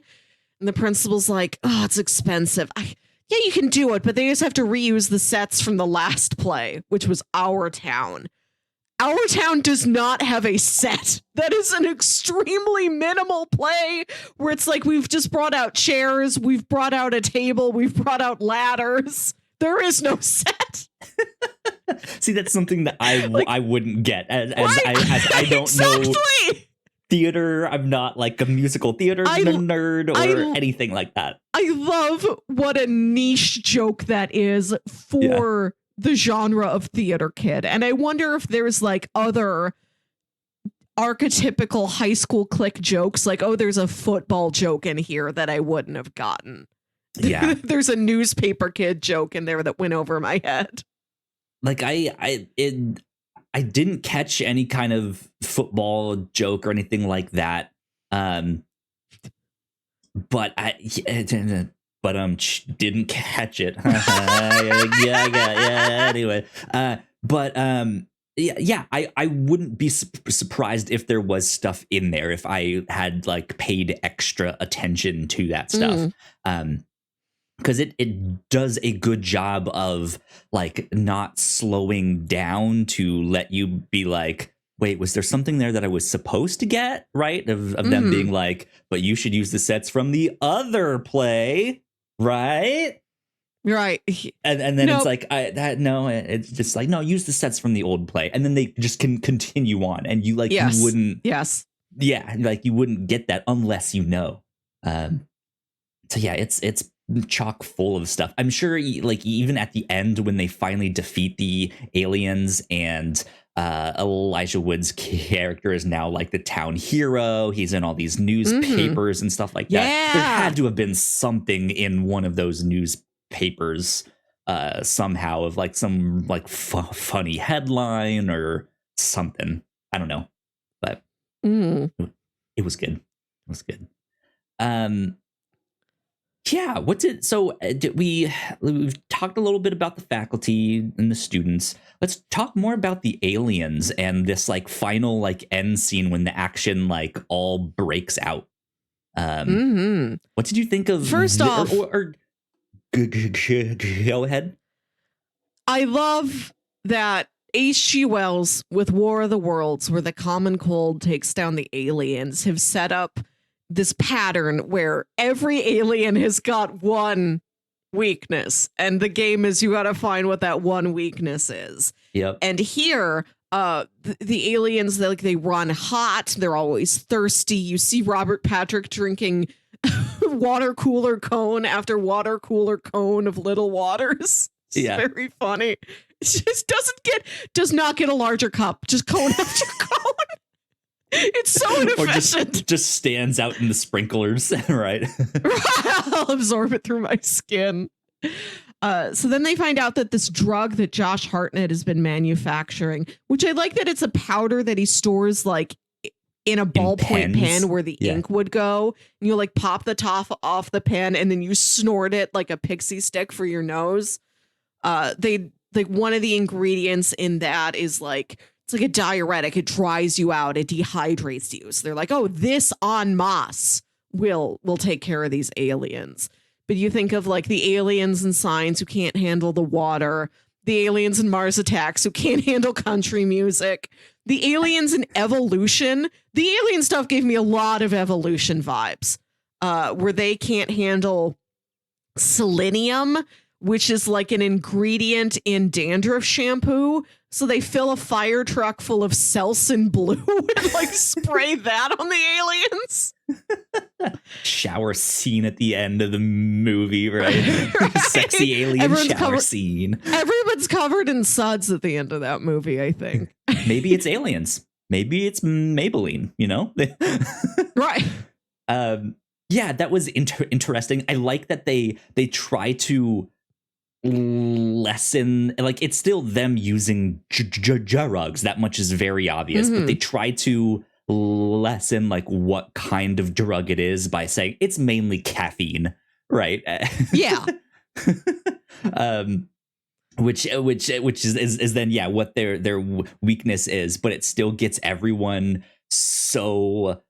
And the principal's like, oh, it's expensive. Yeah, you can do it, but they just have to reuse the sets from the last play, which was Our Town. Our Town does not have a set. That is an extremely minimal play where it's like, we've just brought out chairs, we've brought out a table, we've brought out ladders. There is no set. See, that's something that I wouldn't get as I don't know theater. I'm not like a musical theater nerd or anything like that. I love what a niche joke that is for the genre of theater kid. And I wonder if there's like other archetypical high school clique jokes, like, oh, there's a football joke in here that I wouldn't have gotten. Yeah. There's a newspaper kid joke in there that went over my head. Like I didn't catch any kind of football joke or anything like that. But but didn't catch it. yeah. Anyway, but yeah, I wouldn't be surprised if there was stuff in there if I had like paid extra attention to that stuff. Because it does a good job of like not slowing down to let you be like, wait, was there something there that I was supposed to get? Right. Of them being like, but you should use the sets from the other play. Right. Right. And then it's like, it's just like, no, use the sets from the old play. And then they just can continue on. And you like, you wouldn't. Yes. Yeah. Like you wouldn't get that unless you know. So yeah, it's chock full of stuff. I'm sure like even at the end when they finally defeat the aliens and Elijah Wood's character is now like the town hero. He's in all these newspapers and stuff like that. There had to have been something in one of those newspapers somehow of like some like funny headline or something. I don't know, but it was good. It was good. Yeah, we've talked a little bit about the faculty and the students. Let's talk more about the aliens and this like final like end scene when the action like all breaks out. What did you think of first off? Go ahead. I love that H.G. Wells with War of the Worlds, where the common cold takes down the aliens, have set up this pattern where every alien has got one weakness, and the game is you got to find what that one weakness is. Yep. And here, the aliens, they run hot. They're always thirsty. You see Robert Patrick drinking water cooler cone after water cooler cone of little waters. It's very funny. It just does not get a larger cup. Just cone after cone. It's so inefficient. Or just stands out in the sprinklers, right? I'll absorb it through my skin. So then they find out that this drug that Josh Hartnett has been manufacturing, which I like that it's a powder that he stores like in a ballpoint pen where the ink would go. And you like pop the top off the pen and then you snort it like a pixie stick for your nose. They like one of the ingredients in that is like, it's like a diuretic. It dries you out. It dehydrates you. So they're like, oh, this en masse will take care of these aliens. But you think of like the aliens in Signs who can't handle the water, the aliens in Mars Attacks who can't handle country music, the aliens in Evolution. The alien stuff gave me a lot of Evolution vibes, where they can't handle selenium, which is like an ingredient in dandruff shampoo. So they fill a fire truck full of Selsun Blue and like spray that on the aliens. Shower scene at the end of the movie, right? Sexy alien shower scene. Everyone's covered in suds at the end of that movie, I think. Maybe it's aliens. Maybe it's Maybelline, you know? Right. Yeah, that was interesting. I like that they try to lessen, like it's still them using drugs. That much is very obvious, but they try to lessen like what kind of drug it is by saying it's mainly caffeine, right? Yeah. Which is then what their weakness is, but it still gets everyone so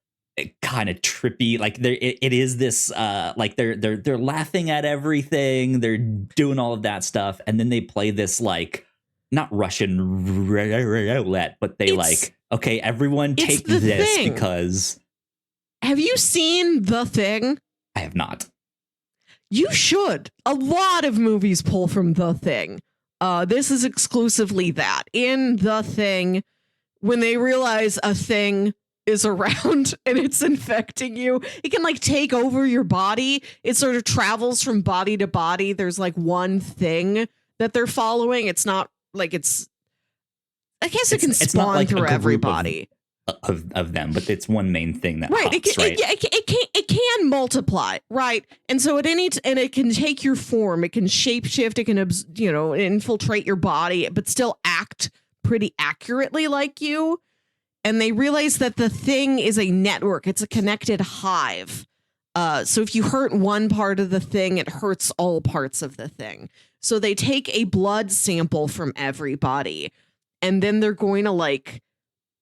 kind of trippy. Like it is this like they're laughing at everything, they're doing all of that stuff, and then they play this like not Russian roulette, but they like, okay, everyone take this thing. Because have you seen The Thing? I have not. You should. A lot of movies pull from The Thing. This is exclusively that. In The Thing, when they realize a thing is around and it's infecting you, it can like take over your body. It sort of travels from body to body. There's like one thing that they're following. It's not like I guess it can spawn like through everybody of them, but it's one main thing that right. Hops, right? It can multiply, right? And so and it can take your form. It can shapeshift. It can infiltrate your body, but still act pretty accurately like you. And they realize that the thing is a network. It's a connected hive. So if you hurt one part of the thing, it hurts all parts of the thing. So they take a blood sample from everybody, and then they're going to like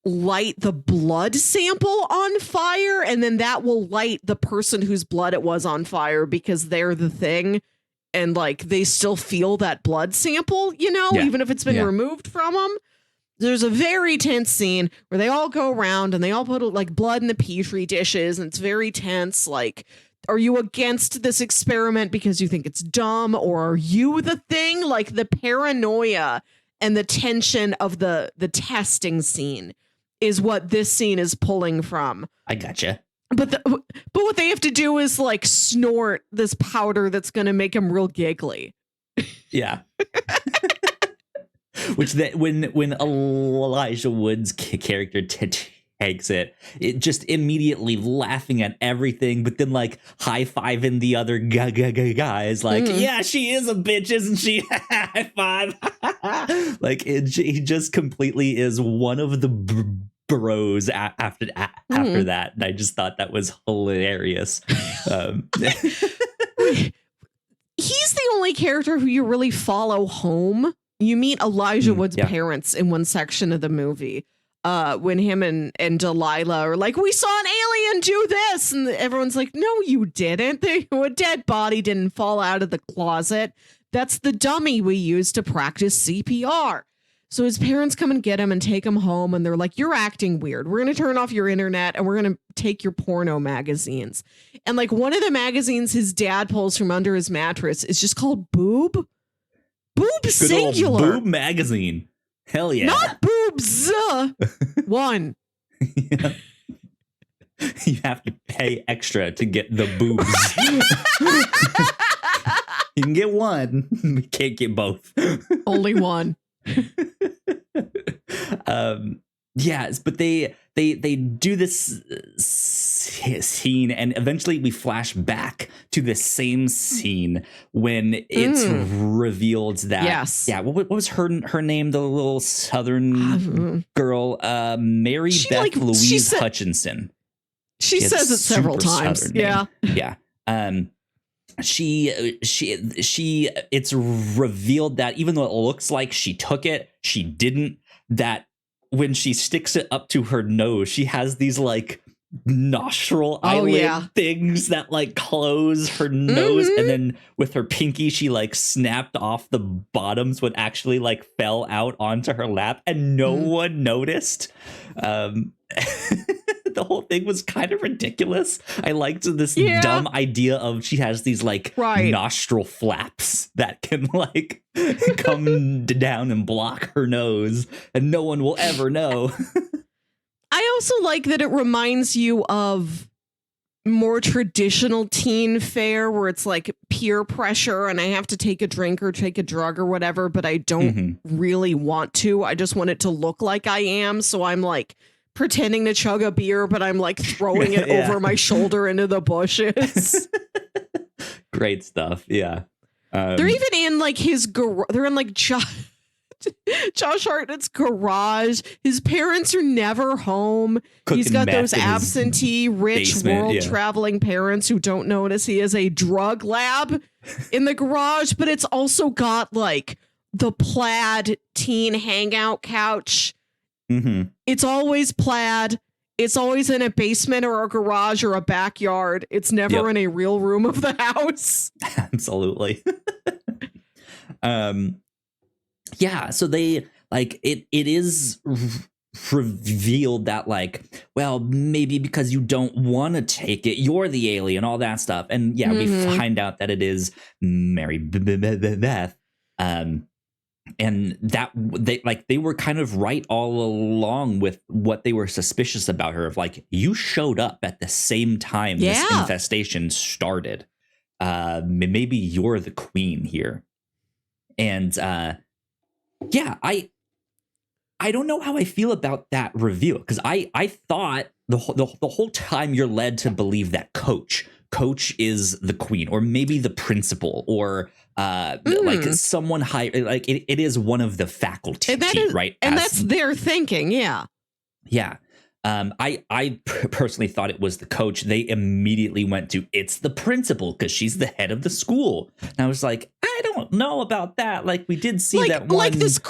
light the blood sample on fire, and then that will light the person whose blood it was on fire because they're the thing, and like they still feel that blood sample, even if it's been removed from them. There's a very tense scene where they all go around and they all put like blood in the petri dishes, and it's very tense. Like, are you against this experiment because you think it's dumb, or are you the thing? Like the paranoia and the tension of the testing scene is what this scene is pulling from. I gotcha. But what they have to do is like snort this powder that's going to make them real giggly. Yeah. Which when Elijah Wood's character takes it just immediately laughing at everything, but then like high-fiving the other guys like, yeah, she is a bitch, isn't she? High five. Like he just completely is one of the bros after that. And I just thought that was hilarious. He's the only character who you really follow home. You meet Elijah Wood's parents in one section of the movie. When him and Delilah are like, we saw an alien do this, and everyone's like, no, you didn't. A dead body didn't fall out of the closet. That's the dummy we used to practice CPR. So his parents come and get him and take him home, and they're like, you're acting weird. We're going to turn off your internet, and we're going to take your porno magazines. And like one of the magazines his dad pulls from under his mattress is just called Boob. Boob Good singular. old Boob magazine. Hell yeah. Not boobs. One. Yeah. You have to pay extra to get the boobs. You can get one. We can't get both. Only one. Yes, but they do this scene, and eventually we flash back to the same scene when it's revealed that what was her name, the little southern girl, Mary Beth Louise Hutchinson. She says it several times. Yeah. She it's revealed that even though it looks like she took it, she didn't. That when she sticks it up to her nose, she has these like nostril eyelid things that like close her nose, and then with her pinky she like snapped off the bottoms what actually like fell out onto her lap, and no one noticed. The whole thing was kind of ridiculous. I liked this dumb idea of she has these like nostril flaps that can like come down and block her nose, and no one will ever know. I also like that it reminds you of more traditional teen fare where it's like peer pressure and I have to take a drink or take a drug or whatever, but I don't really want to. I just want it to look like I am. So I'm like pretending to chug a beer, but I'm like throwing it over my shoulder into the bushes. Great stuff. Yeah. They're even in like his garage. They're in like Josh Hartnett's garage. His parents are never home. He's got those absentee, rich, world traveling parents who don't notice he has a drug lab in the garage, but it's also got like the plaid teen hangout couch. It's always plaid. It's always in a basement or a garage or a backyard. It's never in a real room of the house. Absolutely. Yeah, so they like it is revealed that like, well, maybe because you don't want to take it, you're the alien, all that stuff. And we find out that it is Mary Beth. And that they were kind of right all along with what they were suspicious about her, of like, you showed up at the same time this infestation started. Maybe you're the queen here. And I don't know how I feel about that reveal, because I thought the whole time you're led to believe that Coach is the queen, or maybe the principal, or like someone high, like it is one of the faculty, right? And that's their thinking, yeah. I personally thought it was the coach. They immediately went to it's the principal because she's the head of the school. And I was like, I don't know about that. Like we did see that one. Like this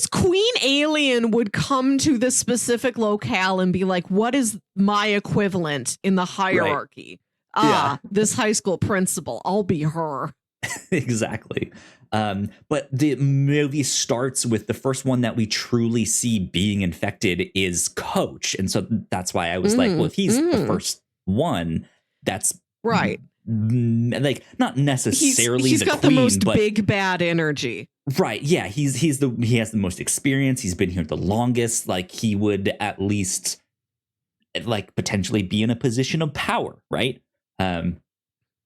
queen alien would come to this specific locale and be like, what is my equivalent in the hierarchy? Right. This high school principal. I'll be her. Exactly. But the movie starts with the first one that we truly see being infected is Coach. And so that's why I was like, well, if he's the first one, that's right. Like not necessarily he's the got queen, the most but big bad energy. Right. Yeah. He has the most experience. He's been here the longest. Like he would at least like potentially be in a position of power. Right.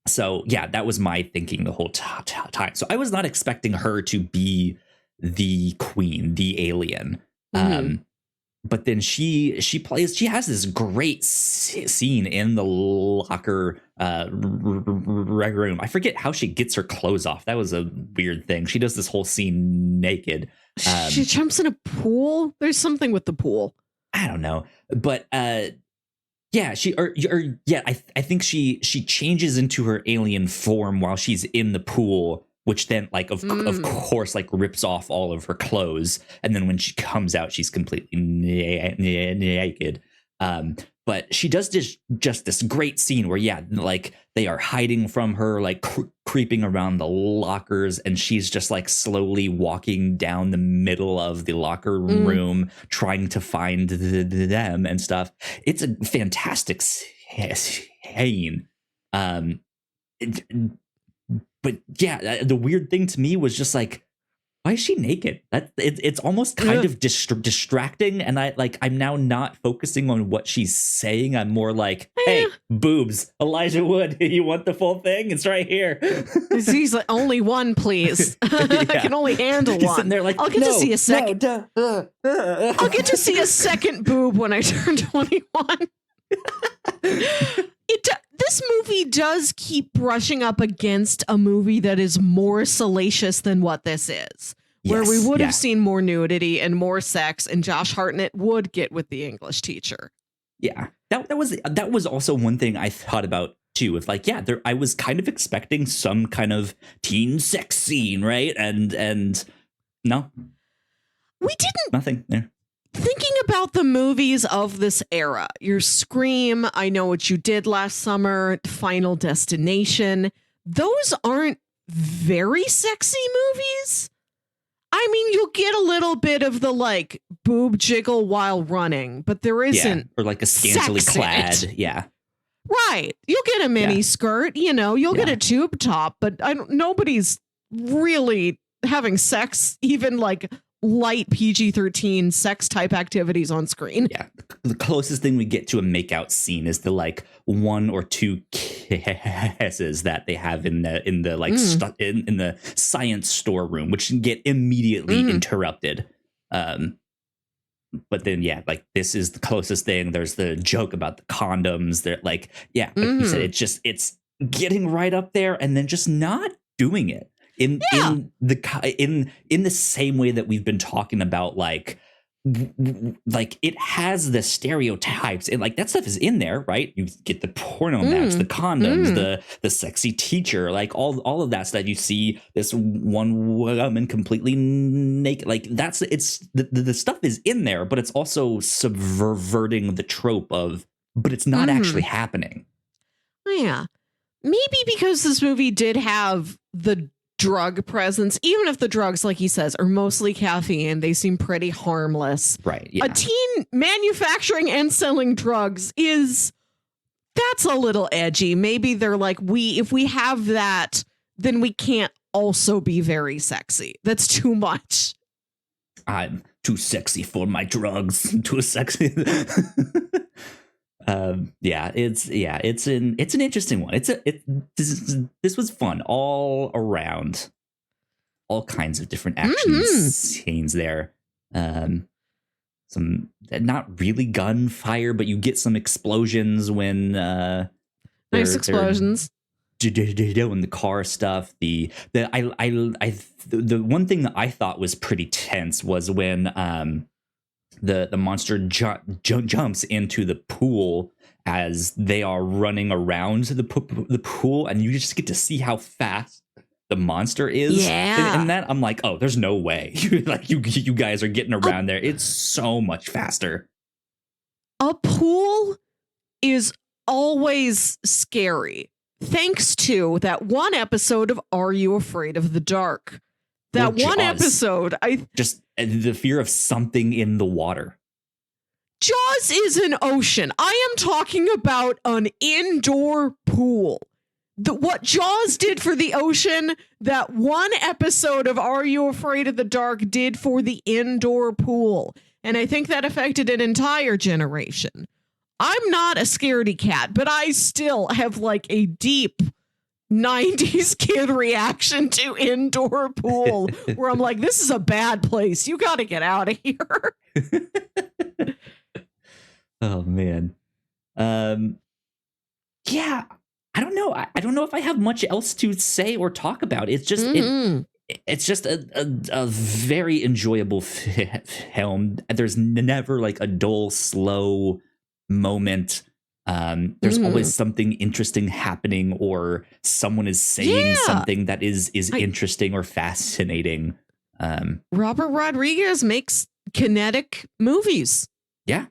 So, yeah, that was my thinking the whole time. So I was not expecting her to be the queen, the alien. But then she has this great scene in the locker room. I forget how she gets her clothes off. That was a weird thing. She does this whole scene naked. She jumps in a pool. There's something with the pool. I don't know. But yeah, I think she changes into her alien form while she's in the pool, which then like of course like rips off all of her clothes, and then when she comes out, she's completely naked. But she does just this great scene where like they are hiding from her, like creeping around the lockers, and she's just like slowly walking down the middle of the locker room trying to find them and stuff. It's a fantastic scene. But yeah, the weird thing to me was just like, why is she naked? It's almost kind of distracting, and I'm now not focusing on what she's saying. I'm more like, hey, boobs, Elijah Wood, you want the full thing? It's right here. He's like, only one, please. I can only handle one. Sitting there like, I'll get to see a second. I'll get to see a second boob when I turn 21. This movie does keep brushing up against a movie that is more salacious than what this is, where we would have seen more nudity and more sex, and Josh Hartnett would get with the English teacher. Yeah, that was also one thing I thought about too. With like, I was kind of expecting some kind of teen sex scene, right? And no, we didn't. Nothing there. Thinking about the movies of this era, your Scream, I Know What You Did Last Summer, Final Destination, those aren't very sexy movies. I mean, you'll get a little bit of the like boob jiggle while running, but there isn't. Or like a scantily clad. Yeah. Right. You'll get a mini skirt, you'll get a tube top, but nobody's really having sex, even like light PG-13 sex type activities on screen. Yeah, the closest thing we get to a makeout scene is the like one or two kisses that they have in the like in the science storeroom, which can get immediately interrupted. But then like this is the closest thing. There's the joke about the condoms. They're like you said, it's getting right up there and then just not doing it. In the same way that we've been talking about, like it has the stereotypes and like that stuff is in there, right? You get the porno match, the condoms, the sexy teacher, like all of that stuff. You see this one woman completely naked, like it's the stuff is in there, but it's also subverting the trope of, but it's not actually happening. Yeah, maybe because this movie did have the drug presence, even if the drugs, like he says, are mostly caffeine, they seem pretty harmless. Right. Yeah. A teen manufacturing and selling drugs that's a little edgy. Maybe they're like, if we have that, then we can't also be very sexy. That's too much. I'm too sexy for my drugs. Too sexy. It's an interesting one. This was fun all around, all kinds of different action scenes there. Some not really gunfire, but you get some explosions when nice explosions. Doing the car stuff. The one thing that I thought was pretty tense was when the monster jumps into the pool as they are running around the pool, and you just get to see how fast the monster is. Yeah. And that I'm like, oh, there's no way. Like you guys are getting around there. It's so much faster. A pool is always scary, thanks to that one episode of Are You Afraid of the Dark? That one episode, just the fear of something in the water. Jaws is an ocean. I am talking about an indoor pool. What Jaws did for the ocean, that one episode of Are You Afraid of the Dark did for the indoor pool. And I think that affected an entire generation. I'm not a scaredy cat, but I still have like a deep 90s kid reaction to indoor pool where I'm like, this is a bad place. You got to get out of here. Oh, man. Yeah, I don't know. I don't know if I have much else to say or talk about. It's just it's just a very enjoyable film. There's never like a dull, slow moment. There's always something interesting happening, or someone is saying something that is interesting or fascinating. Robert Rodriguez makes kinetic movies. Yeah,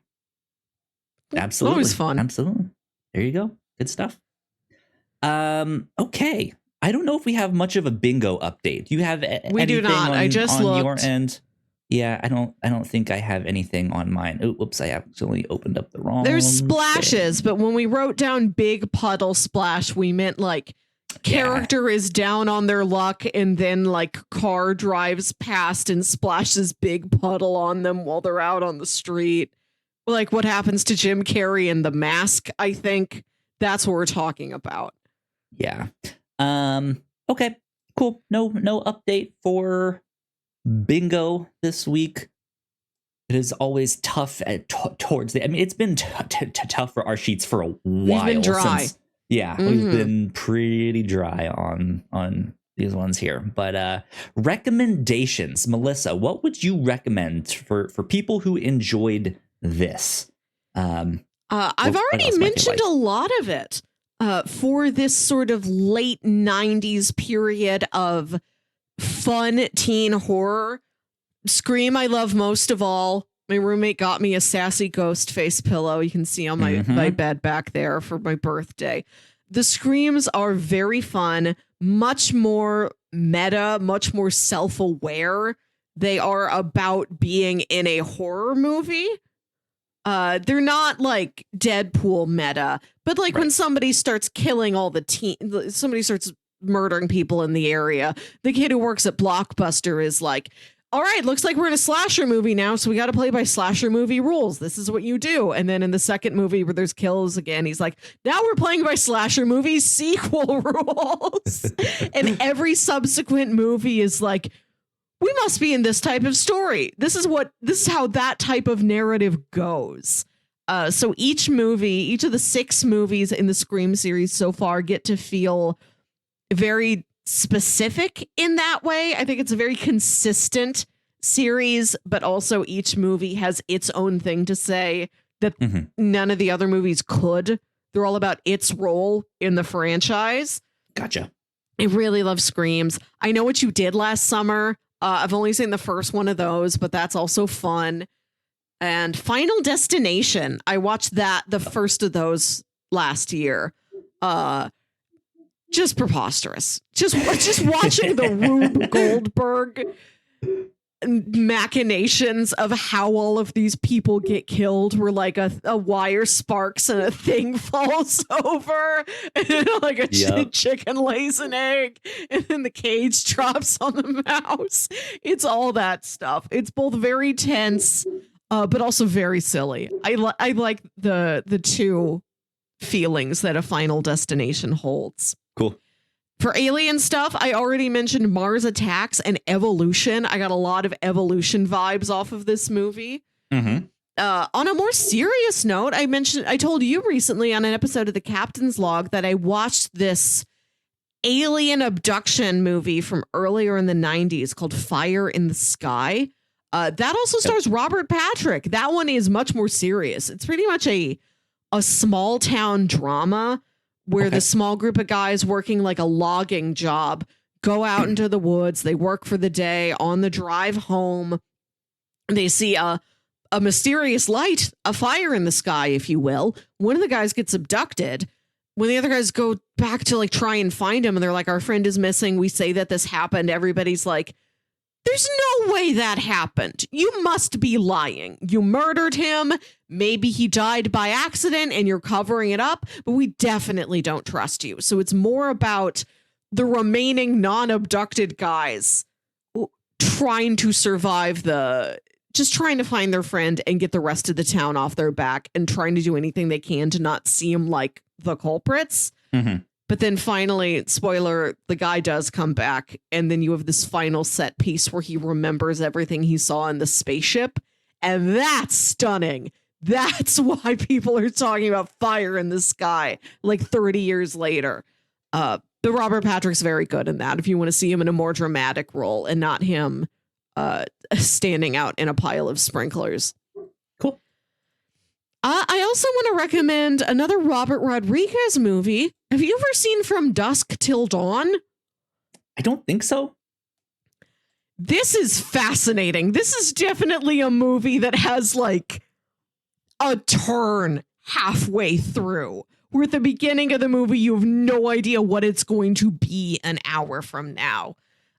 absolutely. Always fun. Absolutely. There you go. Good stuff. Okay. I don't know if we have much of a bingo update. Do you have we do not. I just looked. Your end? Yeah, I don't think I have anything on mine. Oh, whoops, I actually opened up the wrong. There's splashes, but when we wrote down big puddle splash, we meant like character is down on their luck and then like car drives past and splashes big puddle on them while they're out on the street. Like what happens to Jim Carrey in The Mask, I think. That's what we're talking about. Yeah. Okay, cool. No update for bingo this week. It is always tough towards the. I mean, it's been tough for our sheets for a while. We've been dry. We've been pretty dry on these ones here. But recommendations, Melissa, what would you recommend for people who enjoyed this? I've already mentioned a lot of it. For this sort of late 90s period of fun teen horror. Scream I love most of all. My roommate got me a sassy ghost face pillow you can see on my bed back there for my birthday. The screams are very fun, much more meta, much more self-aware. They are about being in a horror movie. They're not like Deadpool meta, but like when somebody starts killing all the somebody starts murdering people in the area, the kid who works at Blockbuster is like, all right, looks like we're in a slasher movie now, so we got to play by slasher movie rules. This is what you do. And then in the second movie where there's kills again, he's like, now we're playing by slasher movie sequel rules. And every subsequent movie is like, we must be in this type of story. This is how that type of narrative goes. So each of the 6 movies in the Scream series so far get to feel very specific in that way. I think it's a very consistent series, but also each movie has its own thing to say that none of the other movies could. They're all about its role in the franchise. Gotcha. I really love Screams. I Know What You Did Last Summer. I've only seen the first one of those, but that's also fun. And Final Destination. I watched the first of those last year. Just preposterous. Just watching the Rube Goldberg machinations of how all of these people get killed, where like a wire sparks and a thing falls over, and like a chicken lays an egg, and then the cage drops on the mouse. It's all that stuff. It's both very tense, but also very silly. I like the two feelings that a Final Destination holds. Cool. For alien stuff, I already mentioned Mars Attacks and Evolution. I got a lot of Evolution vibes off of this movie. On a more serious note, I told you recently on an episode of The Captain's Log that I watched this alien abduction movie from earlier in the 90s called Fire in the Sky. That also stars Robert Patrick. That one is much more serious. It's pretty much a small town drama where the small group of guys working like a logging job go out into the woods. They work for the day. On the drive home, they see a mysterious light, a fire in the sky, if you will. One of the guys gets abducted. When the other guys go back to like try and find him, and they're like, our friend is missing. We say that this happened. Everybody's like, there's no way that happened. You must be lying. You murdered him. Maybe he died by accident and you're covering it up, but we definitely don't trust you. So it's more about the remaining non-abducted guys trying to survive just trying to find their friend and get the rest of the town off their back and trying to do anything they can to not seem like the culprits. Mm-hmm. But then finally, spoiler, the guy does come back. And then you have this final set piece where he remembers everything he saw in the spaceship. And that's stunning. That's why people are talking about fire in the sky like 30 years later. But Robert Patrick's very good in that. If you want to see him in a more dramatic role and not him standing out in a pile of sprinklers. Cool. I also want to recommend another Robert Rodriguez movie. Have you ever seen From Dusk Till Dawn? I don't think so. This is fascinating. This is definitely a movie that has like a turn halfway through, where at the beginning of the movie, you have no idea what it's going to be an hour from now.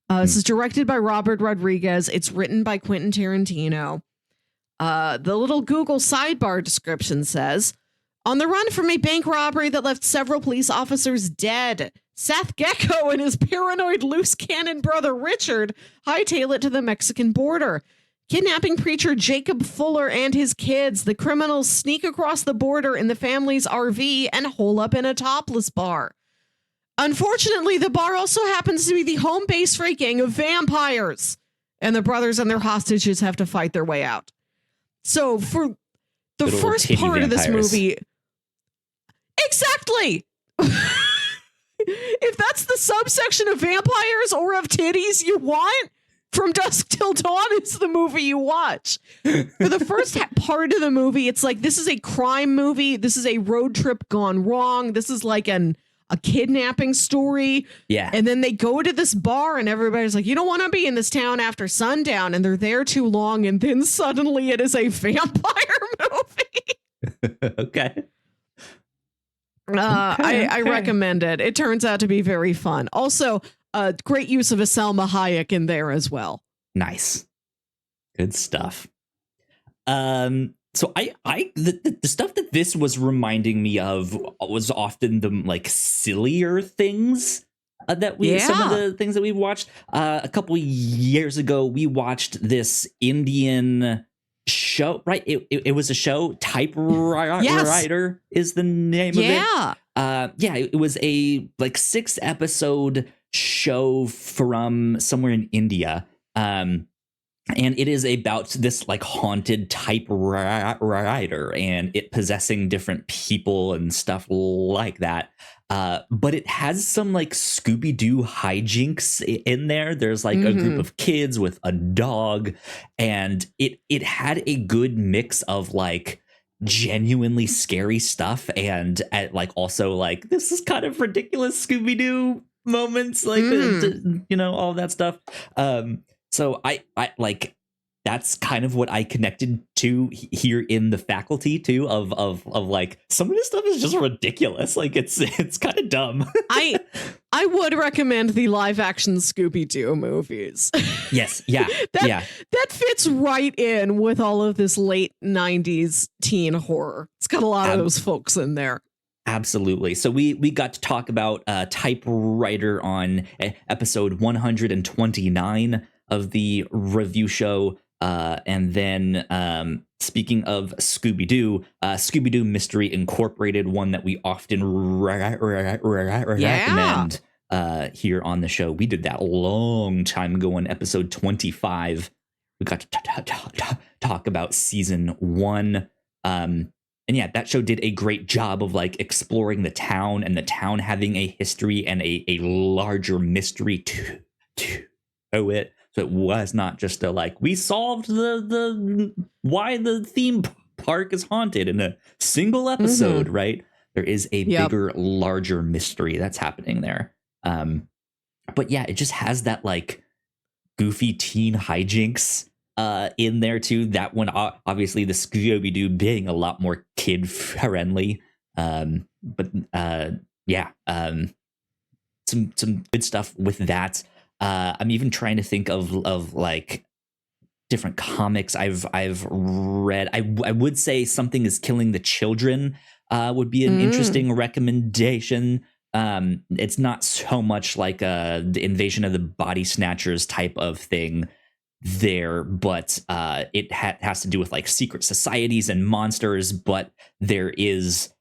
This is directed by Robert Rodriguez. It's written by Quentin Tarantino. The little Google sidebar description says, on the run from a bank robbery that left several police officers dead, Seth Gecko and his paranoid loose cannon brother Richard hightail it to the Mexican border. Kidnapping preacher Jacob Fuller and his kids, the criminals sneak across the border in the family's RV and hole up in a topless bar. Unfortunately, the bar also happens to be the home base for a gang of vampires, and the brothers and their hostages have to fight their way out. So for the first part of this movie, exactly. If that's the subsection of vampires or of titties you want, From Dusk Till Dawn is the movie you watch. For the first part of the movie, it's like, this is a crime movie. This is a road trip gone wrong. This is like a kidnapping story. Yeah. And then they go to this bar and everybody's like, you don't want to be in this town after sundown. And they're there too long. And then suddenly it is a vampire movie. Okay. I recommend it. It turns out to be very fun. Also, great use of a Selma Hayek in there as well. Nice. Good stuff. So the stuff that this was reminding me of was often the like sillier things some of the things that we've watched. A couple years ago, we watched this Indian show, right? It was a show. Typewriter is the name of it. It was a like 6-episode show from somewhere in India. And it is about this like haunted typewriter and it possessing different people and stuff like that. But it has some like Scooby-Doo hijinks in there. There's like a group of kids with a dog, and it had a good mix of like genuinely scary stuff and like also like, this is kind of ridiculous Scooby-Doo moments, like all that stuff. So I like, that's kind of what I connected to here in The Faculty too, of like, some of this stuff is just ridiculous. Like it's kind of dumb. I would recommend the live action Scooby-Doo movies. Yes. Yeah. That fits right in with all of this late 90s teen horror. It's got a lot of those folks in there. Absolutely. So we got to talk about Typewriter on episode 129 of the review show. And then speaking of Scooby-Doo, Scooby-Doo Mystery Incorporated, one that we often recommend here on the show. We did that a long time ago in episode 25. We got to talk about season 1. And yeah, that show did a great job of like exploring the town and the town having a history and a larger mystery to it. So it was not just a like, we solved the why the theme park is haunted in a single episode, right? There is a bigger, larger mystery that's happening there. But yeah, it just has that like goofy teen hijinks in there too. That one, obviously, the Scooby-Doo being a lot more kid friendly. Some good stuff with that. I'm even trying to think of like different comics I've read. I would say Something Is Killing the Children would be an interesting recommendation. It's not so much like the Invasion of the Body Snatchers type of thing there, but it has to do with like secret societies and monsters. But there is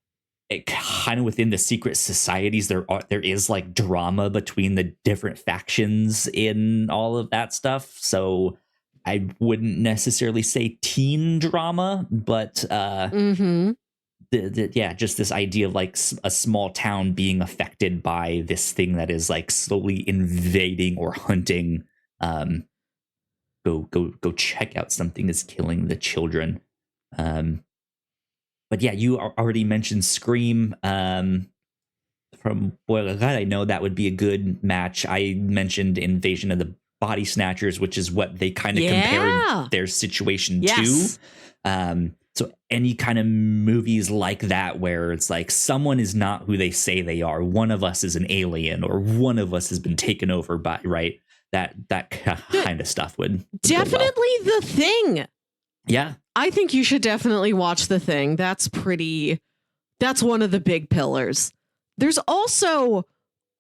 kind of within the secret societies, there is like drama between the different factions in all of that stuff. So I wouldn't necessarily say teen drama, but just this idea of like a small town being affected by this thing that is like slowly invading or hunting. Go check out Something Is Killing the Children. But yeah, you already mentioned Scream. From Boy God, I know that would be a good match. I mentioned Invasion of the Body Snatchers, which is what they kind of compared their situation to. So any kind of movies like that where it's like someone is not who they say they are. One of us is an alien, or one of us has been taken over by, right? That kind of stuff would definitely well. The Thing. Yeah. I think you should definitely watch The Thing. That's one of the big pillars. There's also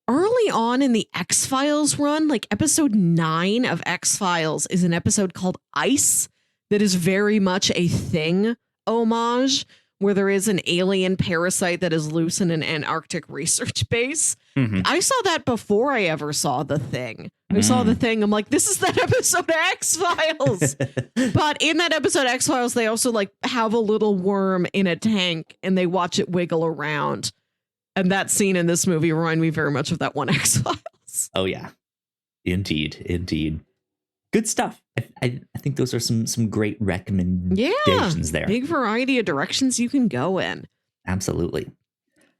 early on in the X-Files run, like episode 9 of X-Files is an episode called Ice that is very much a Thing homage, where there is an alien parasite that is loose in an Antarctic research base. I saw that before I ever saw The Thing. I saw The Thing. I'm like, this is that episode of X-Files. But in that episode of X-Files, they also like have a little worm in a tank and they watch it wiggle around. And that scene in this movie reminded me very much of that one X-Files. Oh, yeah. Indeed. Good stuff. I think those are some great recommendations there. Big variety of directions you can go in. Absolutely.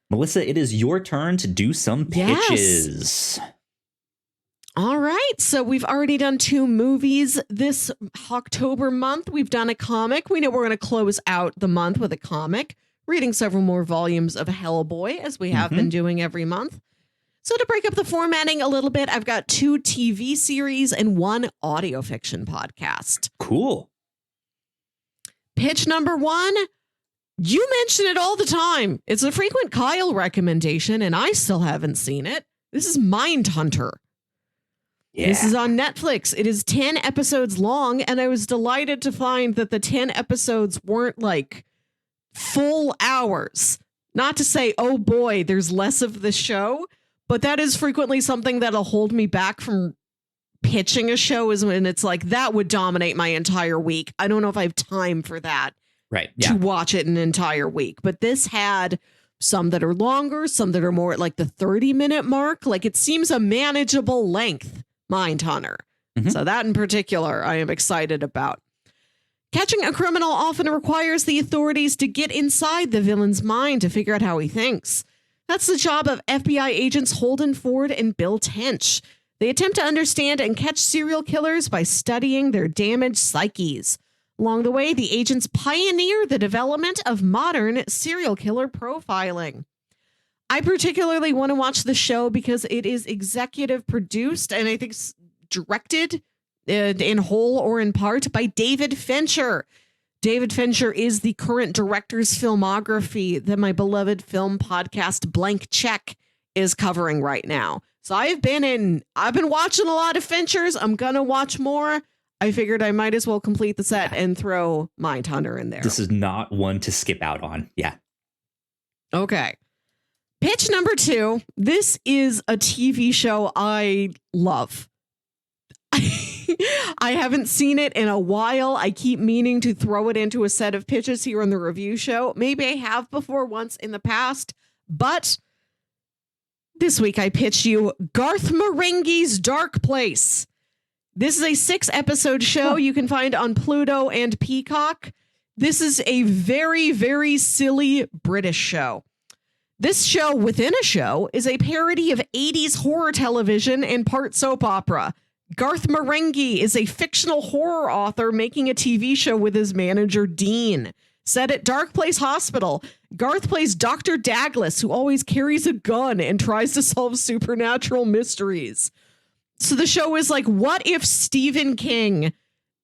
Melissa, it is your turn to do some pitches. All right. So we've already done 2 movies this October month. We've done a comic. We know we're going to close out the month with a comic, reading several more volumes of Hellboy, as we have been doing every month. So to break up the formatting a little bit, I've got 2 TV series and 1 audio fiction podcast. Cool. Pitch number 1. You mention it all the time. It's a frequent Kyle recommendation, and I still haven't seen it. This is Mindhunter. Yeah. This is on Netflix. It is 10 episodes long, and I was delighted to find that the 10 episodes weren't like full hours. Not to say, oh boy, there's less of the show, but that is frequently something that'll hold me back from pitching a show, is when it's like, that would dominate my entire week. I don't know if I have time for that. Right. To watch it an entire week. But this had some that are longer, some that are more at like the 30-minute mark. Like it seems a manageable length, Mindhunter. So that in particular, I am excited about. Catching a criminal often requires the authorities to get inside the villain's mind to figure out how he thinks. That's the job of FBI agents Holden Ford and Bill Tench. They attempt to understand and catch serial killers by studying their damaged psyches. Along the way, the agents pioneer the development of modern serial killer profiling. I particularly want to watch the show because it is executive produced and I think directed in whole or in part by David Fincher. David Fincher is the current director's filmography that my beloved film podcast Blank Check is covering right now. So I've been watching a lot of Finchers. I'm going to watch more. I figured I might as well complete the set and throw Mindhunter in there. This is not one to skip out on. Yeah. Okay. Pitch number 2. This is a TV show I love. I haven't seen it in a while. I keep meaning to throw it into a set of pitches here on the review show. Maybe I have before once in the past, but this week I pitched you Garth Marenghi's Dark Place. This is a 6-episode show you can find on Pluto and Peacock. This is a very, very silly British show. This show within a show is a parody of 80s horror television and part soap opera. Garth Marenghi is a fictional horror author making a TV show with his manager, Dean. Set at Dark Place Hospital, Garth plays Dr. Douglas, who always carries a gun and tries to solve supernatural mysteries. So the show is like, what if Stephen King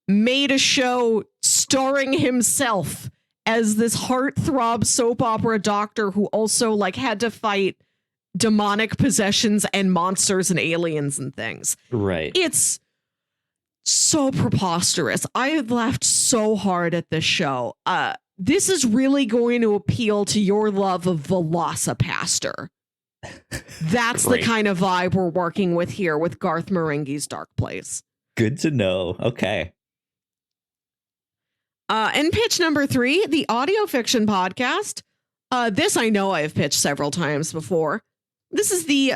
made a show starring himself as this heartthrob soap opera doctor who also like had to fight demonic possessions and monsters and aliens and things. Right. It's so preposterous. I laughed so hard at this show. This is really going to appeal to your love of Velocipaster. That's the kind of vibe we're working with here with Garth Marenghi's Dark Place. Good to know. Okay. And pitch number 3, the audio fiction podcast. This I know I've pitched several times before. This is the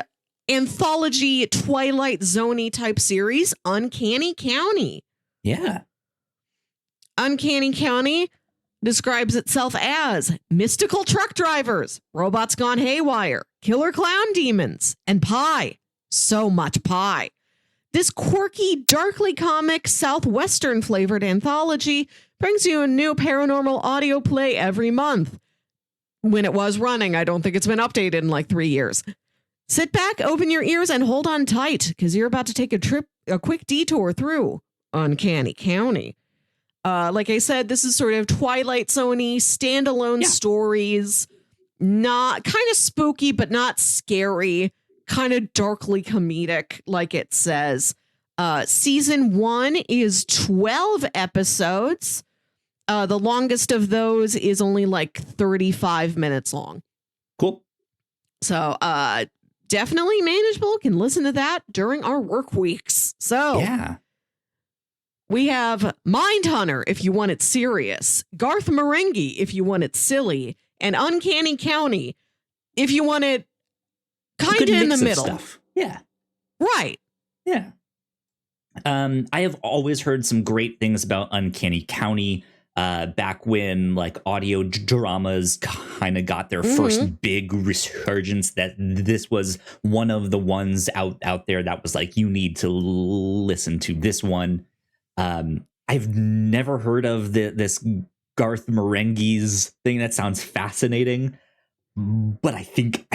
anthology Twilight Zone-y type series, Uncanny County. Yeah. Uncanny County describes itself as mystical truck drivers, robots gone haywire, killer clown demons, and pie. So much pie. This quirky, darkly comic, Southwestern flavored anthology brings you a new paranormal audio play every month. When it was running, I don't think it's been updated in like 3 years. Sit back, open your ears, and hold on tight, because you're about to take a quick detour through Uncanny County. Like I said, this is sort of Twilight Zone-y, standalone stories, not kind of spooky, but not scary, kind of darkly comedic, like it says. Season 1 is 12 episodes. The longest of those is only like 35 minutes long. Cool. So, definitely manageable. Can listen to that during our work weeks. So, yeah. We have Mindhunter if you want it serious, Garth Marenghi if you want it silly, and Uncanny County if you want it kind of in the middle. Stuff. Yeah. Right. Yeah. I have always heard some great things about Uncanny County. Back when like audio dramas kind of got their first big resurgence, that this was one of the ones out there that was like, you need to listen to this one. I've never heard of this Garth Marenghi's thing. That sounds fascinating, but I think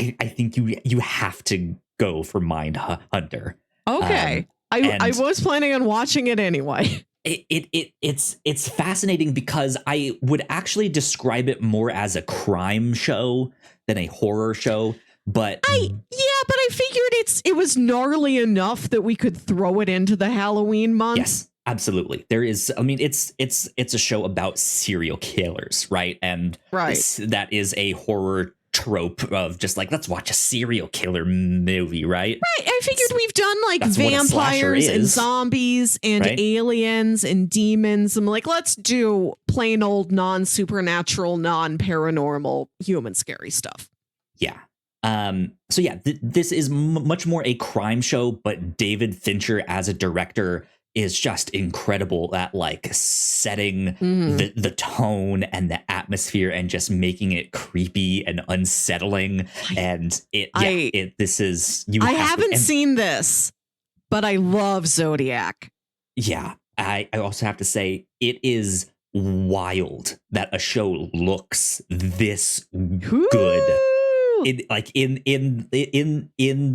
you have to go for Mindhunter. Okay. I was planning on watching it anyway. It's fascinating because I would actually describe it more as a crime show than a horror show. But I figured it was gnarly enough that we could throw it into the Halloween month. Yes. Absolutely. There is. I mean, it's a show about serial killers. Right. And that is a horror trope of just like, let's watch a serial killer movie. Right. Right. I figured we've done like vampires and zombies and aliens and demons. I'm like, let's do plain old non-supernatural, non-paranormal human scary stuff. Yeah. So yeah, this is much more a crime show, but David Fincher as a director is just incredible at like setting the tone and the atmosphere and just making it creepy and unsettling. And I haven't seen this, but I love Zodiac. Yeah. I also have to say it is wild that a show looks this good. In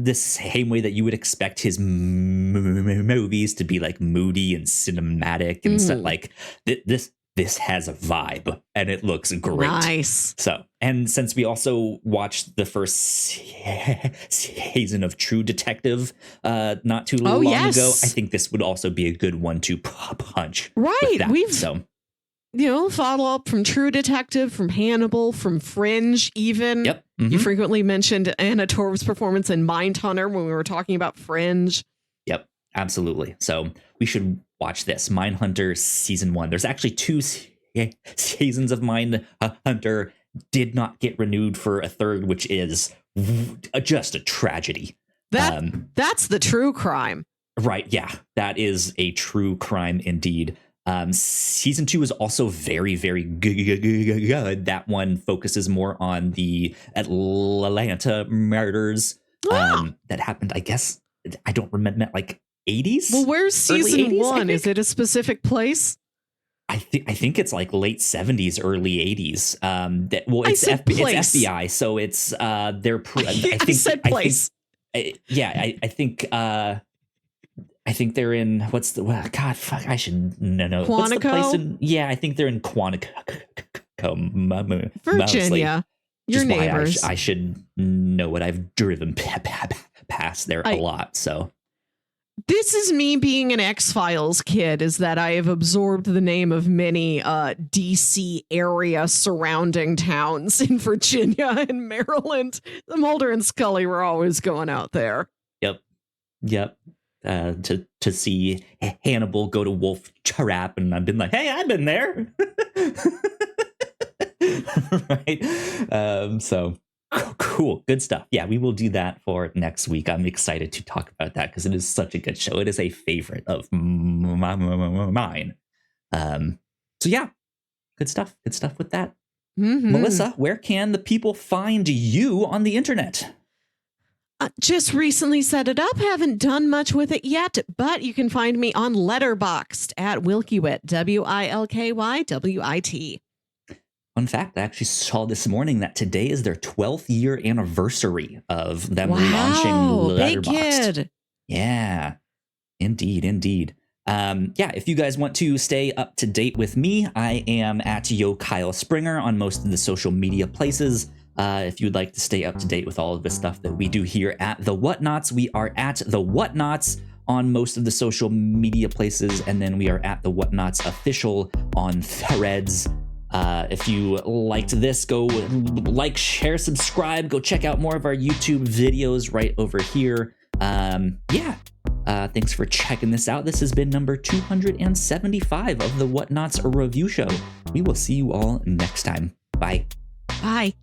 the same way that you would expect his movies to be like moody and cinematic and stuff, like this has a vibe and it looks great. Nice. So, and since we also watched the first season of True Detective not too long ago, I think this would also be a good one to punch. Right. Follow up from True Detective, from Hannibal, from Fringe, even. Yep. You frequently mentioned Anna Torv's performance in Mindhunter when we were talking about Fringe. Yep, absolutely. So we should watch this. Mindhunter Season 1. There's actually 2 seasons of Mindhunter. Did not get renewed for a third, which is just a tragedy. That's the true crime. Right. Yeah, that is a true crime indeed. Season 2 is also very, very good. That one focuses more on the Atlanta murders that happened, I guess, I don't remember, like 80s? Well, where's Early season 80s, one? Is it a specific place? I think it's like late 70s, early 80s. It's said it's place. FBI, so it's they're. I said place. I think they're in what's the God fuck I should know. Quantico? What's the place in, yeah, I think they're in Quantico, Virginia. Your neighbors. I should know what I've driven past there a lot. So this is me being an X-Files kid, is that I have absorbed the name of many DC area surrounding towns in Virginia and Maryland. The Mulder and Scully were always going out there. Yep. To see Hannibal go to Wolf Trap, and I've been like, hey, I've been there. Right. So cool. Good stuff. Yeah, we will do that for next week. I'm excited to talk about that because it is such a good show. It is a favorite of mine. So yeah, good stuff. Good stuff with that. Mm-hmm. Melissa, where can the people find you on the internet? Just recently set it up. Haven't done much with it yet, but you can find me on Letterboxd at Wilkywit, WILKYWIT. Fun fact, I actually saw this morning that today is their 12th year anniversary of them relaunching Letterboxd. Big kid. Yeah, indeed. Yeah, if you guys want to stay up to date with me, I am at Yo Kyle Springer on most of the social media places. If you'd like to stay up to date with all of the stuff that we do here at the Whatnauts, we are at the Whatnauts on most of the social media places, and then we are at the Whatnauts official on Threads. If you liked this, go like, share, subscribe, go check out more of our YouTube videos right over here. Thanks for checking this out. This has been number 275 of the Whatnauts review show. We will see you all next time. Bye. Bye.